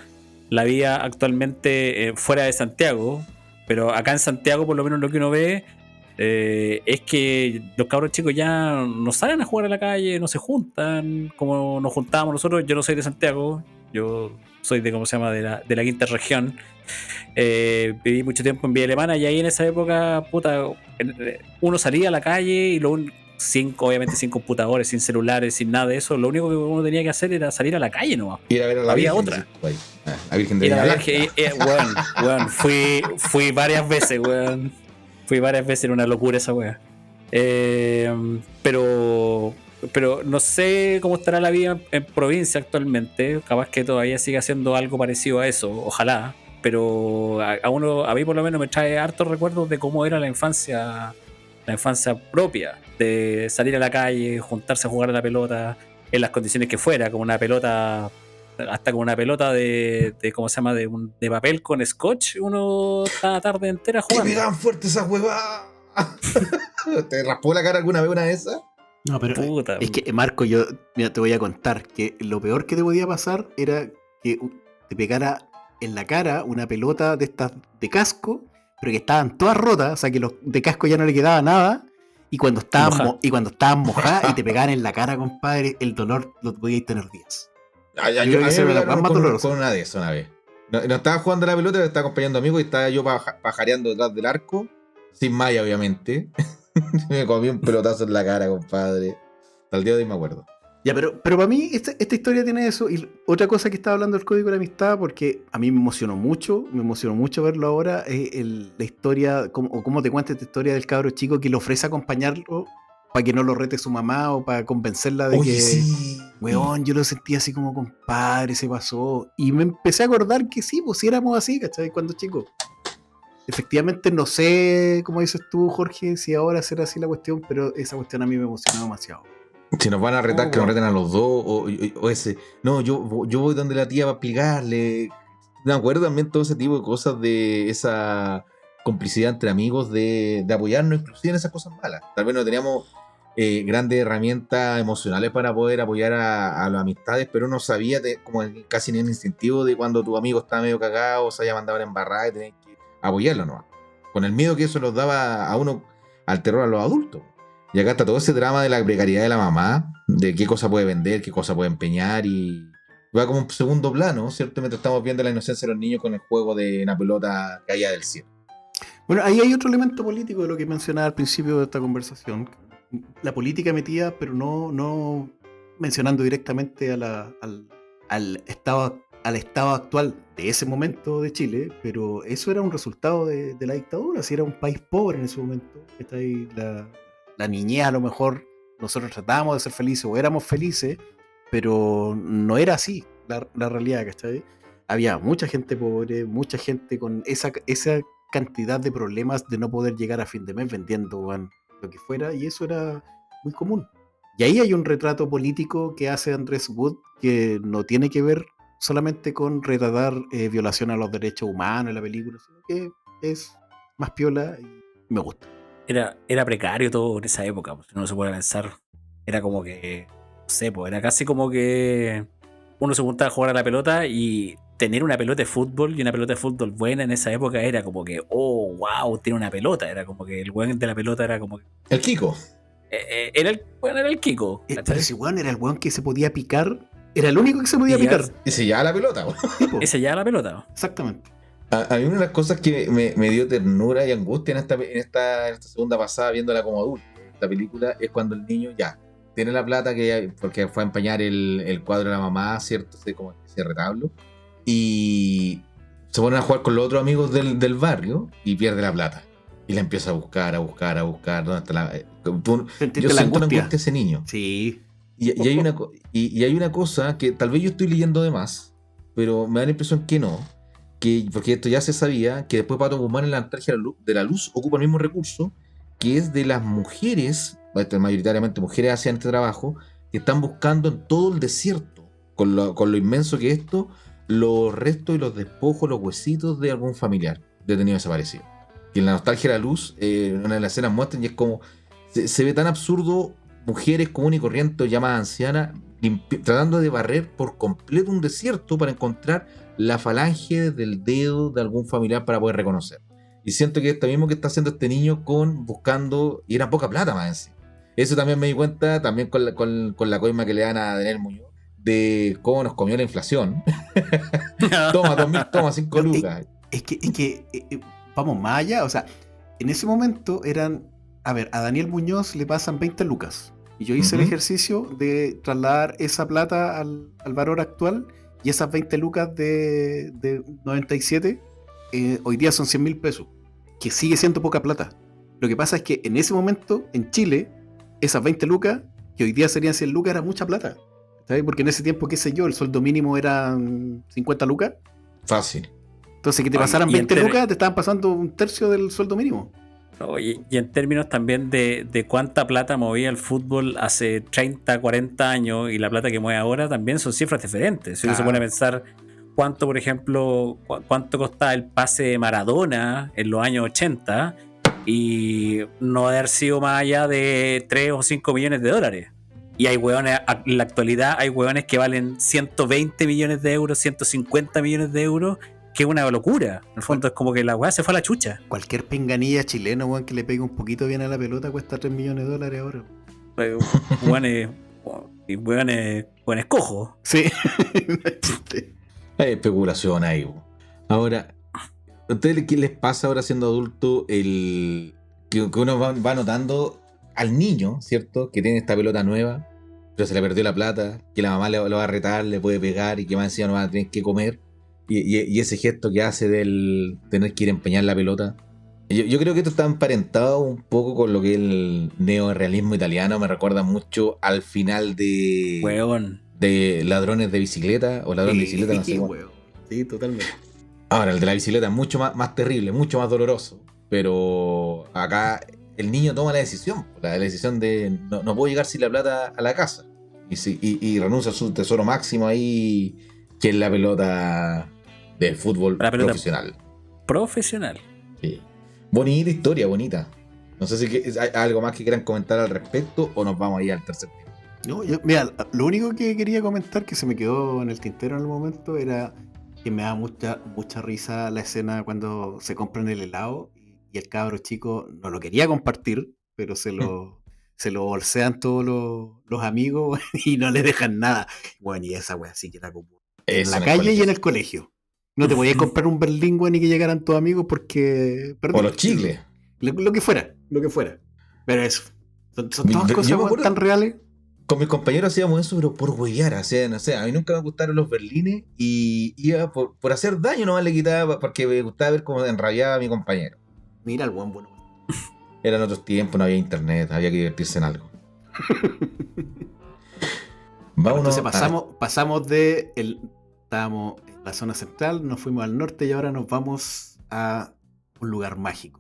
la vida actualmente fuera de Santiago, pero acá en Santiago por lo menos lo que uno ve es que los cabros chicos ya no salen a jugar a la calle, no se juntan como nos juntábamos nosotros. Yo no soy de Santiago, yo soy de, ¿cómo se llama?, de la quinta región. Viví mucho tiempo en Villa Alemana y ahí en esa época, puta, uno salía a la calle y obviamente sin computadores, sin celulares, sin nada de eso, lo único que uno tenía que hacer era salir a la calle nomás. Ir a ver a la Había Virgen, otra. decís tú ahí. La Virgen de Ir a la Viña Virgen, Blanca. weón, fui varias veces, weón. Fui varias veces, era una locura esa weá. Pero no sé cómo estará la vida en provincia actualmente. Capaz que todavía siga siendo algo parecido a eso, ojalá. Pero a mí por lo menos me trae hartos recuerdos de cómo era la infancia propia, de salir a la calle, juntarse a jugar a la pelota en las condiciones que fuera, como una pelota, hasta con una pelota de ¿cómo se llama?, de papel con scotch, uno está la tarde entera ¡Que jugando. pegaban fuerte esas huevadas! ¿Te raspó la cara alguna vez una de esas? No, pero Puta. es que, Marco, mira, te voy a contar que lo peor que te podía pasar era que te pegara en la cara una pelota de estas de casco, pero que estaban todas rotas, o sea que los de casco ya no le quedaba nada, y cuando estaban mojadas y te pegaban en la cara, compadre, el dolor lo podíais tener días. A Yo mí creo que me esa era la pegaron más con dolorosa. una de esas una vez. No estaba jugando a la pelota, estaba acompañando amigos y estaba yo pajareando detrás del arco, sin malla obviamente. Me comí un pelotazo en la cara, compadre. Hasta el día de hoy me acuerdo. Ya, pero para mí esta historia tiene eso. Y otra cosa que estaba hablando del Código de la Amistad, porque a mí me emocionó mucho verlo ahora, es la historia, cómo te cuenta esta historia del cabro chico que le ofrece acompañarlo para que no lo rete su mamá o para convencerla de Oye, que, sí. weón, yo lo sentí así como compadre, se pasó. Y me empecé a acordar que sí, pues sí éramos así, ¿cachai? Cuando chicos. Efectivamente, no sé, como dices tú, Jorge, si ahora será así la cuestión, pero esa cuestión a mí me emocionó demasiado. Si nos van a retar, Oh, que nos wow. reten a los dos, o ese. No, yo voy donde la tía para explicarle. Me acuerdo también todo ese tipo de cosas, de esa complicidad entre amigos, de apoyarnos inclusive en esas cosas malas. Tal vez no teníamos grandes herramientas emocionales para poder apoyar a las amistades, pero uno sabía como casi en el instintivo de cuando tu amigo estaba medio cagado, o se haya mandado a la embarrada y tenías que apoyarlo nomás. Con el miedo que eso nos daba a uno al terror a los adultos. Y acá está todo ese drama de la precariedad de la mamá, de qué cosa puede vender, qué cosa puede empeñar, y va como un segundo plano, ¿cierto? Mientras estamos viendo la inocencia de los niños con el juego de una pelota caída del cielo. Bueno, ahí hay otro elemento político de lo que mencionaba al principio de esta conversación. La política metida, pero no mencionando directamente al estado actual de ese momento de Chile, pero eso era un resultado de la dictadura. Si era un país pobre en ese momento, está ahí la niñez, a lo mejor nosotros tratábamos de ser felices o éramos felices, pero no era así la realidad, ¿cachai? Había mucha gente pobre, mucha gente con esa cantidad de problemas de no poder llegar a fin de mes vendiendo lo que fuera, y eso era muy común. Y ahí hay un retrato político que hace Andrés Wood que no tiene que ver solamente con retratar violación a los derechos humanos en la película, sino que es más piola y me gusta. Era precario todo en esa época, pues, no se puede pensar. Era como que, no sé, pues, era casi como que uno se juntaba a jugar a la pelota y tener una pelota de fútbol y una pelota de fútbol buena en esa época era como que, oh, wow, tiene una pelota. Era como que el weón de la pelota era como que. El Kiko. Era el Kiko. Pero ese weón era el weón que se podía picar, era el único que se podía picar. Y se llevaba la pelota. Sí, po. Ese ya la pelota. Exactamente. A mí una de las cosas que me dio ternura y angustia en esta segunda pasada, viéndola como adulto, esta película, es cuando el niño ya tiene la plata porque fue a empañar el cuadro de la mamá, ¿cierto? Como ese retablo. Y se ponen a jugar con los otros amigos del barrio y pierde la plata. Y la empieza a buscar. ¿Dónde está la...? Yo siento una angustia a ese niño. Sí. Y hay una cosa que tal vez yo estoy leyendo de más, pero me da la impresión que no. Porque esto ya se sabía, que después Pato Guzmán en la nostalgia de la luz ocupa el mismo recurso, que es de las mujeres, mayoritariamente mujeres hacían este trabajo, que están buscando en todo el desierto, con lo inmenso que es esto, los restos y los despojos, los huesitos de algún familiar detenido desaparecido. Y en la nostalgia de la luz, una de las escenas muestran, y es como, se ve tan absurdo, mujeres comunes y corrientes, llamadas ancianas, tratando de barrer por completo un desierto para encontrar la falange del dedo de algún familiar para poder reconocer. Y siento que esto mismo que está haciendo este niño buscando, y era poca plata más encima. Eso también me di cuenta, también con la coima que le dan a Daniel Muñoz, de cómo nos comió la inflación. Toma, 2.000, toma, 5 No, lucas. Es que vamos más allá, o sea, en ese momento eran, a ver, a Daniel Muñoz le pasan 20 lucas. Y yo hice el ejercicio de trasladar esa plata al valor actual, y esas 20 lucas de 97, hoy día son 100.000 pesos, que sigue siendo poca plata. Lo que pasa es que en ese momento, en Chile, esas 20 lucas, que hoy día serían 100 lucas, era mucha plata. ¿Sabes? Porque en ese tiempo, qué sé yo, el sueldo mínimo era 50 lucas. Fácil. Entonces, que te pasaran 20 lucas, te estaban pasando un tercio del sueldo mínimo. Oye, y en términos también de cuánta plata movía el fútbol hace 30, 40 años y la plata que mueve ahora, también son cifras diferentes. Si uno se pone a pensar cuánto, por ejemplo, cuánto costaba el pase de Maradona en los años 80 y no haber sido más allá de 3 o 5 millones de dólares. Y hay hueones, en la actualidad hay hueones que valen 120 millones de euros, 150 millones de euros, que es una locura. En el fondo es como que la weá se fue a la chucha. Cualquier pinganilla chileno, weón, que le pegue un poquito bien a la pelota cuesta 3 millones de dólares ahora. Hueones cojos. Sí. Hay especulación ahí. Ahora, ¿a ustedes qué les pasa ahora siendo adulto que uno va notando al niño, ¿cierto? Que tiene esta pelota nueva, pero se le perdió la plata, que la mamá lo va a retar, le puede pegar y que más encima no va a tener que comer. Y ese gesto que hace del tener que ir a empeñar la pelota. Yo creo que esto está emparentado un poco con lo que es el neorrealismo italiano. Me recuerda mucho al final de Ladrones de Bicicleta o Ladrón de Bicicleta, no sé. Sí, totalmente. Ahora, el de la bicicleta es mucho más terrible, mucho más doloroso. Pero acá el niño toma la decisión de no puedo llegar sin la plata a la casa. Y renuncia a su tesoro máximo ahí, que es la pelota del fútbol profesional. Sí. Bonita historia, bonita. No sé si hay algo más que quieran comentar al respecto o nos vamos ahí al tercer tema. No, mira, lo único que quería comentar que se me quedó en el tintero en el momento era que me da mucha risa la escena cuando se compran el helado y el cabro chico no lo quería compartir, pero se lo bolsean todos los amigos y no le dejan nada. Bueno, y esa wea sí que era como en la calle y en el colegio. No te podías comprar un Berlín, weón, y que llegaran tus amigos porque... O los chicles. Lo que fuera. Pero eso. Son todas cosas tan reales. Con mis compañeros hacíamos eso, pero por huellar. O sea, no sé, a mí nunca me gustaron los berlines y iba por hacer daño, nomás le quitaba porque me gustaba ver cómo enrabiaba a mi compañero. Mira el buen bueno. Eran otros tiempos, no había internet, había que divertirse en algo. Entonces pasamos estábamos en la zona central, nos fuimos al norte y ahora nos vamos a un lugar mágico.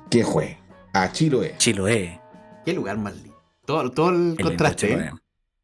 ¿Qué fue? A Chiloé. Qué lugar más lindo. Todo el contraste,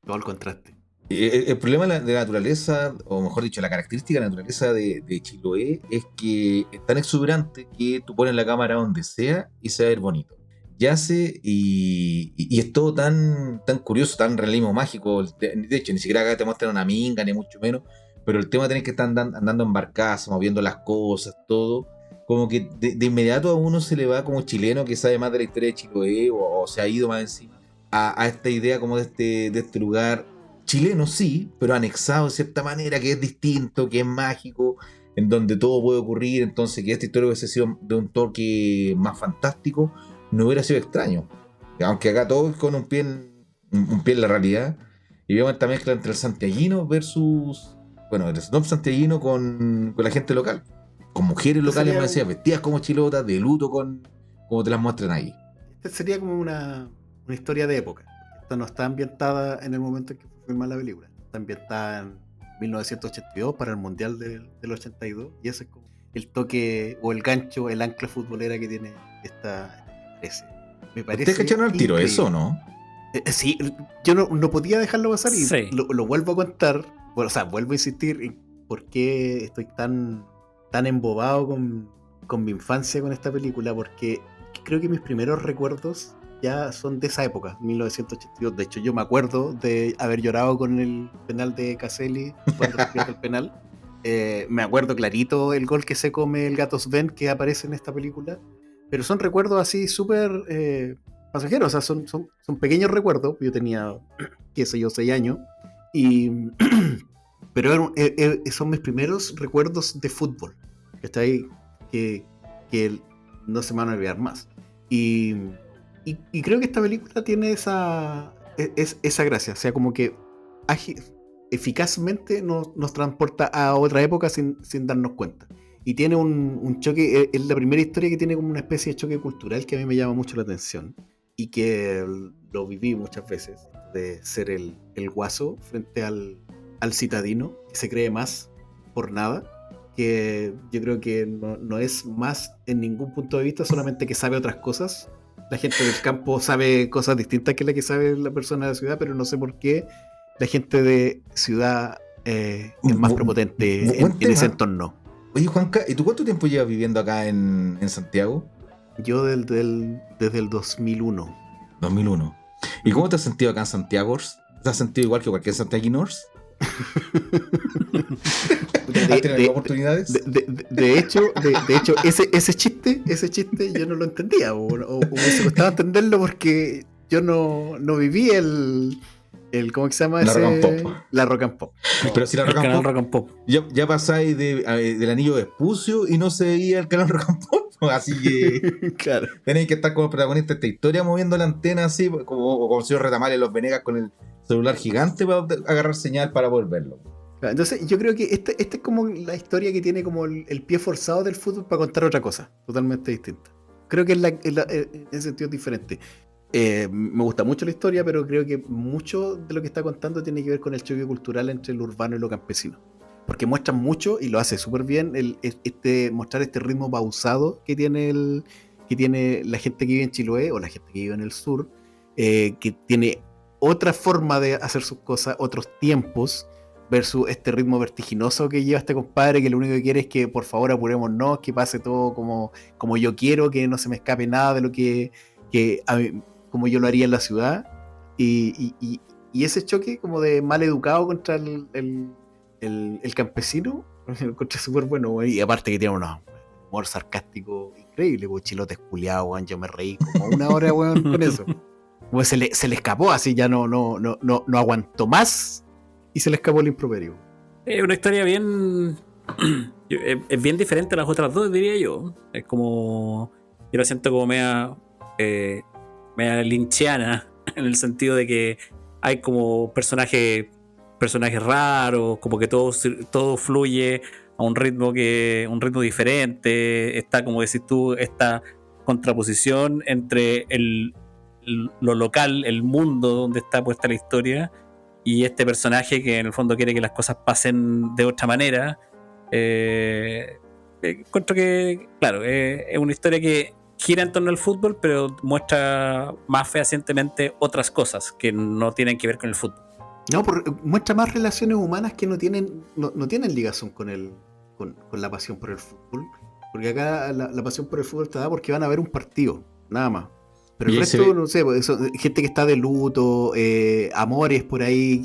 todo el contraste. El problema de la naturaleza, o mejor dicho, la característica de la naturaleza de Chiloé es que es tan exuberante que tú pones la cámara donde sea y se va a ver bonito. Yace y es todo tan curioso, tan realismo mágico. De hecho, ni siquiera acá te muestran una minga, ni mucho menos. Pero el tema de tener que estar andando en barcaza, moviendo las cosas, todo. Como que de inmediato a uno se le va como chileno que sabe más de la historia de Chiloé o se ha ido más encima a esta idea como de este lugar chileno, sí, pero anexado de cierta manera, que es distinto, que es mágico, en donde todo puede ocurrir. Entonces que esta historia hubiese sido de un toque más fantástico, no hubiera sido extraño. Aunque acá todo es con un pie en la realidad. Y vemos esta mezcla entre el santiaguino versus... Bueno, el snob santiaguino con la gente local. Con mujeres locales, me decía, vestidas como chilotas, de luto como te las muestran ahí. Esta sería como una historia de época. Esta no está ambientada en el momento en que fue filmada la película. Está ambientada en 1982 para el Mundial del 82. Y ese es como el toque o el gancho, el ancla futbolera que tiene esta empresa. Me parece. ¿Ustedes cacharon al tiro eso, no? Sí, yo no podía dejarlo pasar y sí. lo vuelvo a contar. Bueno, o sea, vuelvo a insistir en por qué estoy tan embobado con mi infancia con esta película, porque creo que mis primeros recuerdos ya son de esa época, 1982. De hecho, yo me acuerdo de haber llorado con el penal de Caselli cuando se pierde el penal. Me acuerdo clarito el gol que se come el gato Sven que aparece en esta película. Pero son recuerdos así súper pasajeros, o sea, son pequeños recuerdos. Yo tenía, qué sé yo, 6 años. Y, pero son mis primeros recuerdos de fútbol. Que está ahí, que no se me van a olvidar más. Y creo que esta película tiene esa gracia. O sea, como que eficazmente nos transporta a otra época sin darnos cuenta. Y tiene un choque, es la primera historia que tiene como una especie de choque cultural que a mí me llama mucho la atención. Y que lo viví muchas veces, de ser el guaso frente al citadino, que se cree más por nada, que yo creo que no es más en ningún punto de vista, solamente que sabe otras cosas. La gente del campo sabe cosas distintas que la que sabe la persona de la ciudad, pero no sé por qué la gente de ciudad es más prepotente en ese entorno. Oye, Juanca, ¿y tú cuánto tiempo llevas viviendo acá en Santiago? Yo desde el 2001. 2001. ¿Y cómo te has sentido acá en Santiago? ¿Te has sentido igual que cualquier santiaguino? ¿Has tenido oportunidades? De hecho, ese chiste yo no lo entendía, o me costaba entenderlo porque yo no viví el ¿cómo que se llama? La Rock and Pop. La Rock and Pop. Pero si la Rock and Pop, ya pasáis del anillo de Espucio y no se veía el canal Rock and Pop. Así que claro, tenéis que estar como protagonista de esta historia, moviendo la antena así, como el señor Retamales Los Venegas con el celular gigante para agarrar señal para poder verlo. Entonces yo creo que esta es como la historia que tiene como el pie forzado del fútbol para contar otra cosa totalmente distinta. Creo que en ese sentido es diferente. Me gusta mucho la historia, pero creo que mucho de lo que está contando tiene que ver con el choque cultural entre lo urbano y lo campesino. Porque muestran mucho, y lo hace súper bien, mostrar este ritmo pausado que tiene la gente que vive en Chiloé, o la gente que vive en el sur, que tiene otra forma de hacer sus cosas, otros tiempos, versus este ritmo vertiginoso que lleva este compadre, que lo único que quiere es que por favor apurémonos, que pase todo como yo quiero, que no se me escape nada de lo que como yo lo haría en la ciudad. Y ese choque como de mal educado contra el campesino, lo encontré súper bueno, y aparte que tiene un humor sarcástico increíble, chilotes culiados, yo me reí como una hora, weón, con eso. Pues se le escapó, así ya no aguantó más y se le escapó el improperio. Es una historia bien es bien diferente a las otras dos, diría yo. Es como, yo lo siento como media lynchiana, en el sentido de que hay como personajes raros, como que todo fluye a un ritmo diferente. Está, como decís tú, esta contraposición entre lo local, el mundo donde está puesta la historia, y este personaje que en el fondo quiere que las cosas pasen de otra manera. Encuentro que, claro, es una historia que gira en torno al fútbol, pero muestra más fehacientemente otras cosas que no tienen que ver con el fútbol. No, muestra más relaciones humanas que no tienen ligazón con la pasión por el fútbol. Porque acá la pasión por el fútbol está dada porque van a ver un partido, nada más. Pero el resto, no sé, gente que está de luto, amores por ahí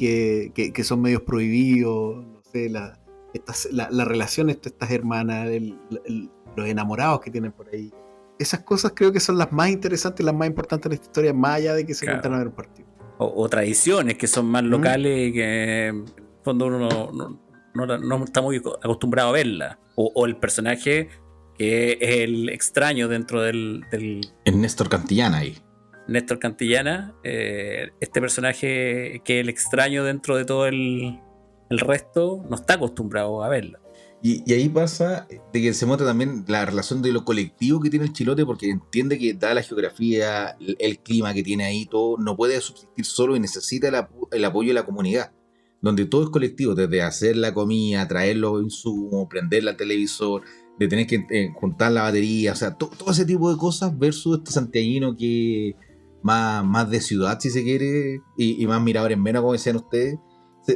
que son medios prohibidos, no sé, la relación entre estas hermanas, los enamorados que tienen por ahí. Esas cosas creo que son las más interesantes, las más importantes de esta historia, más allá de que se cuentan a ver un partido. O tradiciones que son más locales y que en el fondo uno no está muy acostumbrado a verlas. O el personaje que es el extraño dentro del el Néstor Cantillana ahí. Néstor Cantillana, este personaje que es el extraño dentro de todo el resto, no está acostumbrado a verla. Y ahí pasa de que se muestra también la relación de lo colectivo que tiene el chilote, porque entiende que dada la geografía, el clima que tiene ahí, todo no puede subsistir solo y necesita el apoyo de la comunidad, donde todo es colectivo, desde hacer la comida, traer los insumos, prender el televisor, de tener que juntar la batería, o sea, todo ese tipo de cosas versus este santiaguino que más de ciudad, si se quiere, y más miradores menos, como decían ustedes.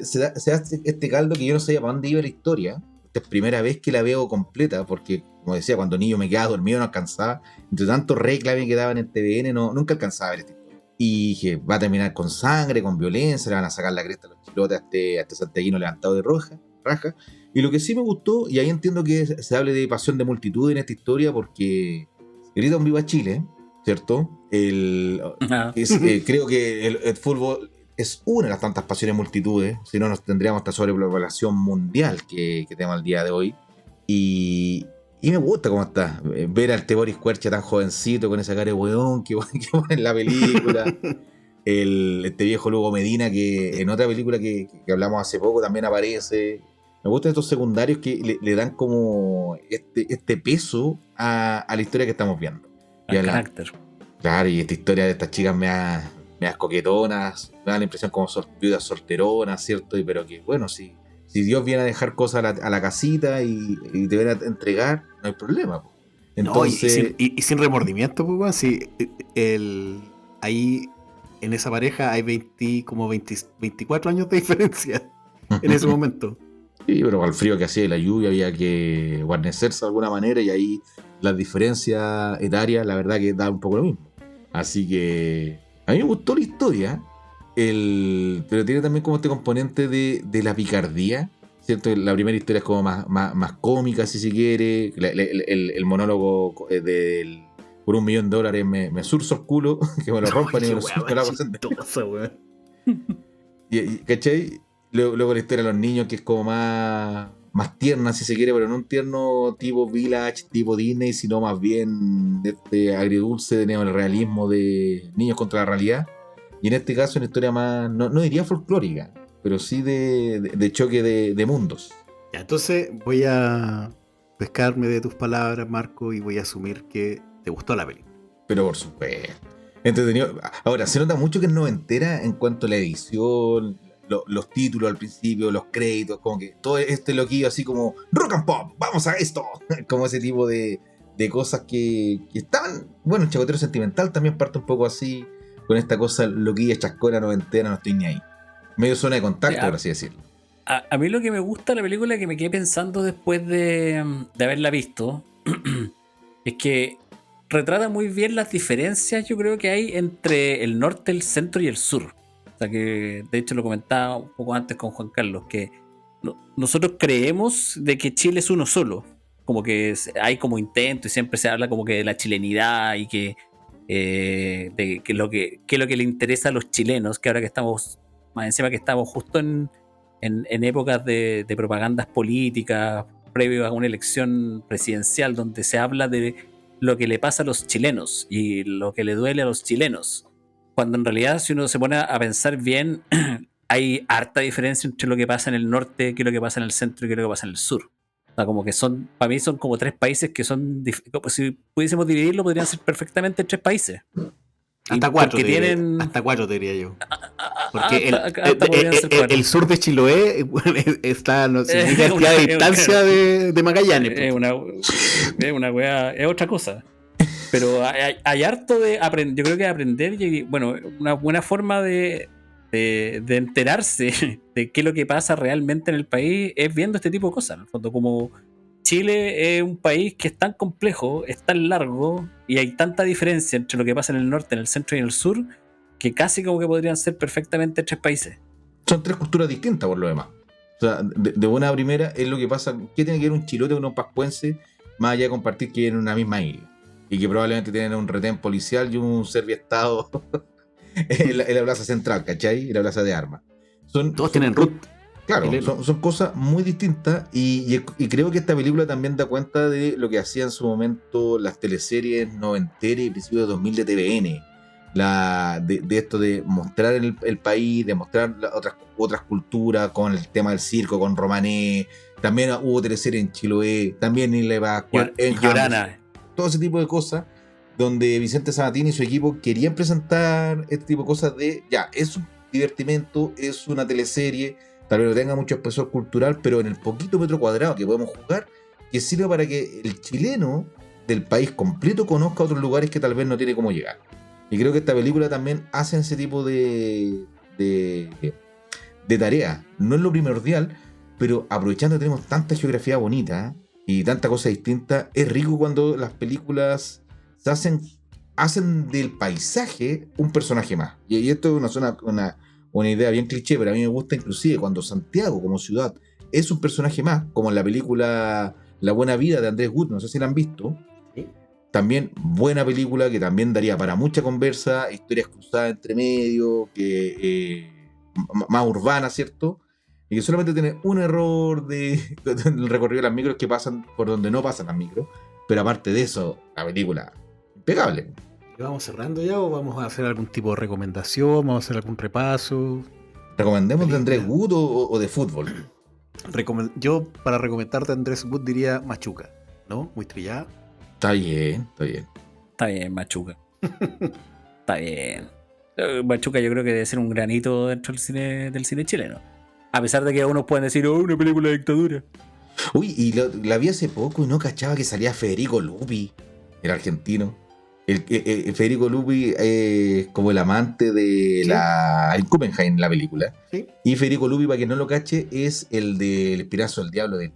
Se hace este caldo que yo no sabía para dónde iba la historia. Esta es primera vez que la veo completa, porque, como decía, cuando niño me quedaba dormido, no alcanzaba. Entre tantos reclames que daban en TVN, nunca alcanzaba a ver esta historia. Y dije, va a terminar con sangre, con violencia, le van a sacar la cresta a los chilotes a este santiaguino levantado de roja. raja. Y lo que sí me gustó, y ahí entiendo que se hable de pasión de multitud en esta historia, porque grita un viva Chile, ¿cierto? Creo que el fútbol es una de las tantas pasiones multitudes, si no nos tendríamos esta sobrepoblación mundial que tenemos al día de hoy. Y me gusta cómo está, ver al Boris Quercia tan jovencito, con esa cara de weón que pone en la película. Este viejo Lugo Medina, que en otra película que hablamos hace poco también aparece. Me gustan estos secundarios que le dan como este peso a la historia que estamos viendo. Al carácter. Claro, y esta historia de estas chicas me da coquetonas, me da la impresión como viudas solteronas, ¿cierto? Pero que, bueno, si Dios viene a dejar cosas a la casita y te viene a entregar, no hay problema. Po. Entonces, no, y sin remordimiento, pues, weón, si ahí en esa pareja hay 24 años de diferencia en ese momento. Sí, pero al frío que hacía y la lluvia había que guarnecerse de alguna manera, y ahí las diferencias etarias, la verdad que da un poco lo mismo. Así que a mí me gustó la historia, pero tiene también como este componente de la picardía, ¿cierto? La primera historia es como más cómica, si se quiere. El monólogo del por $1.000.000 me surzo el culo, que me lo rompan y me lo surzo el agua. ¿Cachai? Luego la historia de los niños, que es como más tierna, si se quiere, pero no un tierno tipo Village, tipo Disney, sino más bien de este agridulce de neorealismo de niños contra la realidad. Y en este caso una historia más, no diría folclórica, pero sí de choque de mundos. Ya, entonces voy a pescarme de tus palabras, Marco, y voy a asumir que te gustó la película. Pero por supuesto, entretenido. Ahora, se nota mucho que es noventera en cuanto a la edición, los títulos al principio, los créditos, como que todo este loquillo así como rock and pop, vamos a esto, como ese tipo de cosas que estaban, bueno, el Chacotero Sentimental también parte un poco así, con esta cosa loquilla, chascona, noventera, no estoy ni ahí, medio zona de contacto, por así decirlo. A mí lo que me gusta de la película, que me quedé pensando después de haberla visto, es que retrata muy bien las diferencias, yo creo, que hay entre el norte, el centro y el sur. O sea, que de hecho lo comentaba un poco antes con Juan Carlos, que nosotros creemos de que Chile es uno solo, como que hay como intento y siempre se habla como que de la chilenidad y que de que lo que le interesa a los chilenos, que ahora que estamos, más encima que estamos justo en épocas de propagandas políticas previo a una elección presidencial, donde se habla de lo que le pasa a los chilenos y lo que le duele a los chilenos. Cuando en realidad, si uno se pone a pensar bien, hay harta diferencia entre lo que pasa en el norte, que lo que pasa en el centro y que lo que pasa en el sur. O sea, como que para mí son como tres países que son, si pudiésemos dividirlo, podrían ser perfectamente tres países. Hasta cuatro, te diría yo. Porque el sur de Chiloé está no sé, en cantidad de distancia de Magallanes. Es una wea, es otra cosa. Pero hay harto de aprender. Yo creo que aprender, y bueno, una buena forma de enterarse de qué es lo que pasa realmente en el país es viendo este tipo de cosas. En el fondo, como Chile es un país que es tan complejo, es tan largo, y hay tanta diferencia entre lo que pasa en el norte, en el centro y en el sur, que casi como que podrían ser perfectamente tres países. Son tres culturas distintas por lo demás. O sea, de buena primera es lo que pasa. ¿Qué tiene que ver un chilote con un pascuense, más allá de compartir que viven en una misma isla? Y que probablemente tienen un retén policial y un serviestado en la plaza central, ¿cachai? En la plaza de armas. Todos tienen root. Claro, son cosas muy distintas, y creo que esta película también da cuenta de lo que hacían en su momento las teleseries noventeras y principios de 2000 de TVN. De esto de mostrar el país, de mostrar otras culturas, con el tema del circo, con Romané. También hubo teleseries en Chiloé, también en La en Llorana. Todo ese tipo de cosas, donde Vicente Sabatini y su equipo querían presentar este tipo de cosas es un divertimento, es una teleserie, tal vez no tenga mucho espesor cultural, pero en el poquito metro cuadrado que podemos jugar, que sirve para que el chileno del país completo conozca otros lugares que tal vez no tiene cómo llegar. Y creo que esta película también hace ese tipo de tarea. No es lo primordial, pero aprovechando que tenemos tanta geografía bonita y tanta cosa distinta, es rico cuando las películas se hacen del paisaje un personaje más. Y esto es una idea bien cliché, pero a mí me gusta inclusive cuando Santiago como ciudad es un personaje más, como en la película La Buena Vida de Andrés Wood, no sé si la han visto. Sí. También buena película que también daría para mucha conversa, historias cruzadas entre medio, que más urbana, ¿cierto? Y que solamente tiene un error de el recorrido de las micros que pasan por donde no pasan las micros. Pero aparte de eso, la película impecable. ¿Y vamos cerrando ya o vamos a hacer algún tipo de recomendación? ¿Vamos a hacer algún repaso? ¿Recomendemos de Andrés Película. Wood o de fútbol? Yo, para recomendarte a Andrés Wood, diría Machuca, ¿no? Muy trillada. Está bien, está bien. Está bien, Machuca. Está bien. Machuca yo creo que debe ser un granito dentro del cine chileno. A pesar de que algunos pueden decir, oh, una película de dictadura. Uy, y la vi hace poco y no cachaba que salía Federico Lupi, el argentino. Federico Lupi es como el amante de Sí. el Kuppenheim en la película. Sí. Y Federico Lupi, para quien no lo cache, es el del Espinazo del Diablo de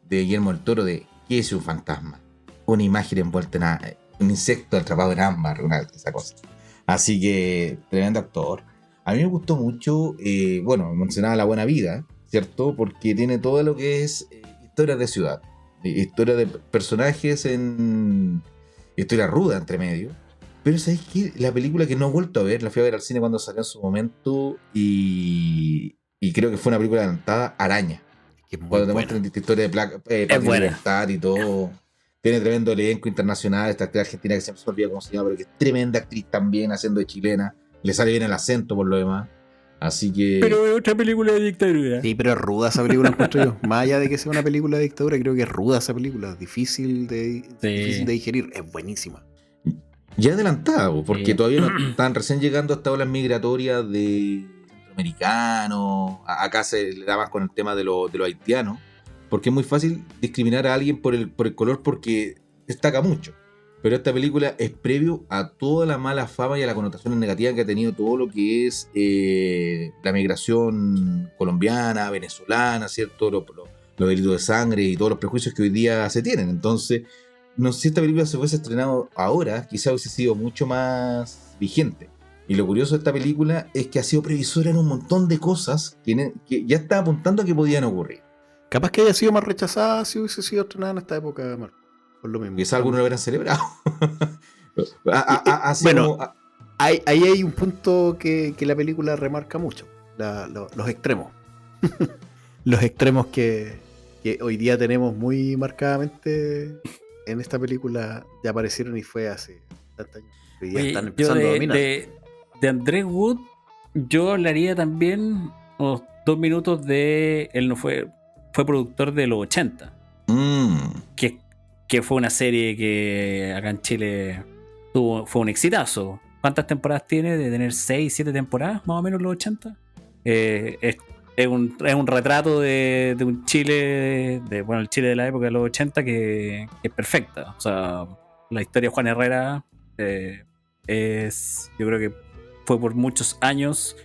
Guillermo del Toro, de ¿qué es un fantasma? Una imagen envuelta en un insecto atrapado en ámbar, esa cosa. Así que, tremendo actor. A mí me gustó mucho, bueno, mencionaba La Buena Vida, ¿cierto? Porque tiene todo lo que es historias de ciudad, historia de personajes en historia ruda entre medio. Pero ¿sabes qué? La película que no he vuelto a ver, la fui a ver al cine cuando salió en su momento y creo que fue una película adelantada, Araña. Que es muy Cuando te buena. muestran esta historia de Patria y buena. Libertad y todo. Tiene tremendo elenco internacional, esta actriz argentina que siempre se me olvida cómo se llama, pero que es tremenda actriz también, haciendo de chilena. Le sale bien el acento por lo demás. Así que... Pero es otra película de dictadura. Sí, pero es ruda esa película, encuentro yo. Más allá de que sea una película de dictadura, creo que es ruda esa película. Difícil de digerir. Es buenísima. Ya adelantada, po, porque Sí. todavía no están recién llegando a estas olas migratorias de centroamericanos. Acá se le da más con el tema de los haitianos, porque es muy fácil discriminar a alguien por el color porque destaca mucho. Pero esta película es previo a toda la mala fama y a la connotación negativa que ha tenido todo lo que es la migración colombiana, venezolana, ¿cierto? Los delitos de sangre y todos los prejuicios que hoy día se tienen. Entonces, no sé si esta película se hubiese estrenado ahora, quizá hubiese sido mucho más vigente. Y lo curioso de esta película es que ha sido previsora en un montón de cosas que ya está apuntando a que podían ocurrir. Capaz que haya sido más rechazada si hubiese sido estrenada en esta época, Marco. Por lo mismo. Quizá algunos lo hubieran celebrado. Así Bueno, como- ahí hay un punto que la película remarca mucho. Los extremos. Los extremos que hoy día tenemos muy marcadamente en esta película ya aparecieron y fue hace tantos años. Hoy día Oye, están yo empezando a dominar. de Andrés Wood, yo hablaría también unos 2 minutos de. Él no fue productor de los 80, que fue una serie que acá en Chile fue un exitazo. ¿Cuántas temporadas tiene? De tener 6, 7 temporadas, más o menos los 80. Es un retrato de un Chile, el Chile de la época de los 80 que es perfecta. O sea, la historia de Juan Herrera yo creo que fue por muchos años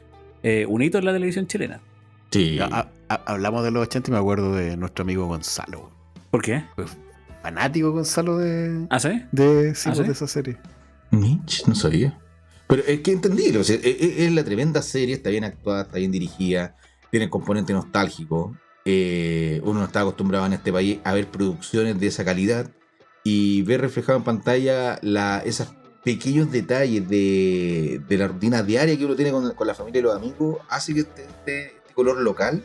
un hito en la televisión chilena. Sí. Hablamos de los 80 y me acuerdo de nuestro amigo Gonzalo. ¿Por qué? Fanático Gonzalo de ¿Ah, sí? ¿sí? ¿Sí? De esa serie. Mitch, no sabía. Pero es que entendí, o sea, es la tremenda serie, está bien actuada, está bien dirigida, tiene componente nostálgico. Uno no está acostumbrado en este país a ver producciones de esa calidad y ver reflejado en pantalla esos pequeños detalles de la rutina diaria que uno tiene con la familia y los amigos, hace que este color local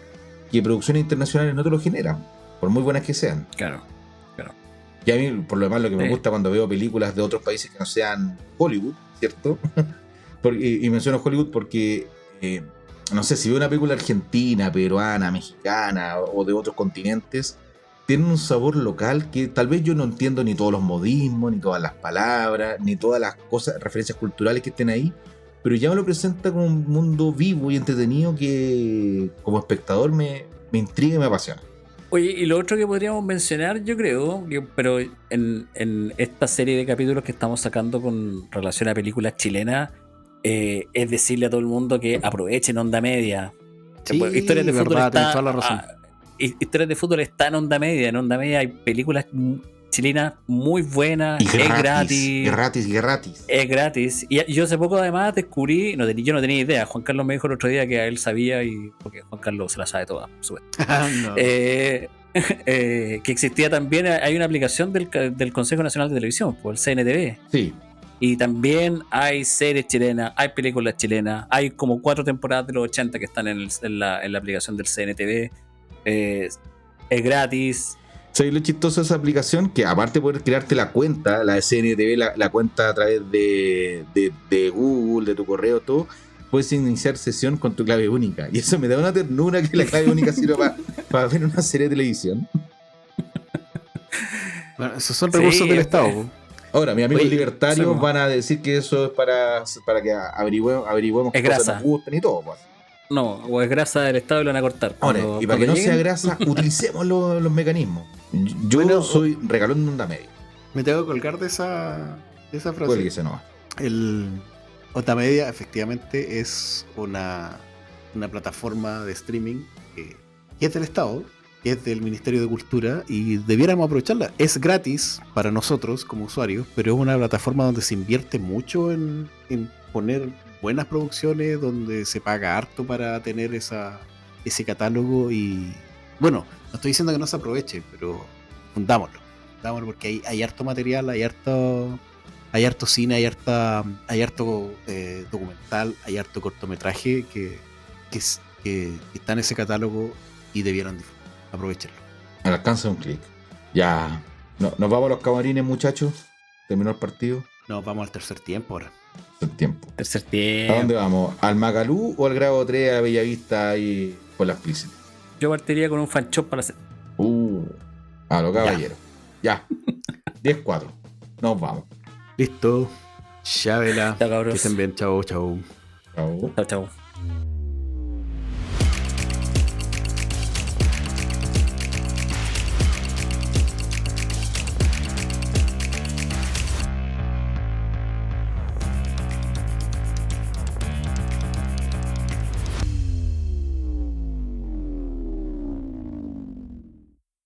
que producciones internacionales no te lo generan, por muy buenas que sean. Claro. Y a mí, por lo demás, lo que me Sí. gusta cuando veo películas de otros países que no sean Hollywood, ¿cierto? Y menciono Hollywood porque, no sé, si veo una película argentina, peruana, mexicana o de otros continentes, tienen un sabor local que tal vez yo no entiendo ni todos los modismos, ni todas las palabras, ni todas las cosas, referencias culturales que estén ahí, pero ya me lo presenta como un mundo vivo y entretenido que como espectador me intriga y me apasiona. Oye, y lo otro que podríamos mencionar, yo creo, pero en esta serie de capítulos que estamos sacando con relación a películas chilenas, es decirle a todo el mundo que aprovechen Onda Media. Sí, Historias de fútbol verdad, tienes está, toda la razón. Historias de fútbol está en Onda Media. En Onda Media hay películas chilena muy buena, Y es gratis. gratis. Gratis. Es gratis. Y yo hace poco además descubrí, yo no tenía idea. Juan Carlos me dijo el otro día que él sabía, y porque Juan Carlos se la sabe toda, por supuesto. No. Que existía también, hay una aplicación del Consejo Nacional de Televisión, por el CNTV. Sí. Y también hay series chilenas, hay películas chilenas, hay como 4 temporadas de los 80 que están en la aplicación del CNTV. Es gratis. ¿Sabes lo chistoso de esa aplicación? Que aparte de poder crearte la cuenta, la de CNTV, la cuenta a través de Google, de tu correo, todo, puedes iniciar sesión con tu clave única. Y eso me da una ternura que la clave única sirva para ver una serie de televisión. Bueno, esos son recursos del Estado. Po. Ahora, mis amigos Oye, libertarios sí, van a decir que eso es para que averigüemos Es qué cosas grasa. nos gustan y todo. Pues. No, o es grasa del Estado y lo van a cortar. Ahora, y para que no sea lleguen, grasa, utilicemos los mecanismos. Yo Bueno, soy regalón de onda media. Me tengo que colgar de esa frase. Cuélguese nomás. El Onda Media efectivamente es una plataforma de streaming que es del Estado, que es del Ministerio de Cultura, y debiéramos aprovecharla. Es gratis para nosotros como usuarios, pero es una plataforma donde se invierte mucho en poner buenas producciones, donde se paga harto para tener ese catálogo. Y bueno, no estoy diciendo que no se aproveche, pero fundámoslo porque hay harto material, hay harto cine, hay harto documental, hay harto cortometraje que está en ese catálogo y debieron aprovecharlo. Al alcance de un clic. Ya. Nos vamos a los camarines, muchachos. Terminó el partido. Nos vamos al tercer tiempo ahora. El tiempo. tercer ¿A tiempo. dónde vamos? ¿Al Magalú o al grado 3 a Bellavista ahí por las Plícenes? Yo partiría con un fan shop para hacer. A los caballeros. Ya. 10-4. Nos vamos. Listo. Chavela. Chao, cabros. Que estén bien. Chao, chao. Chao. Chao, chao.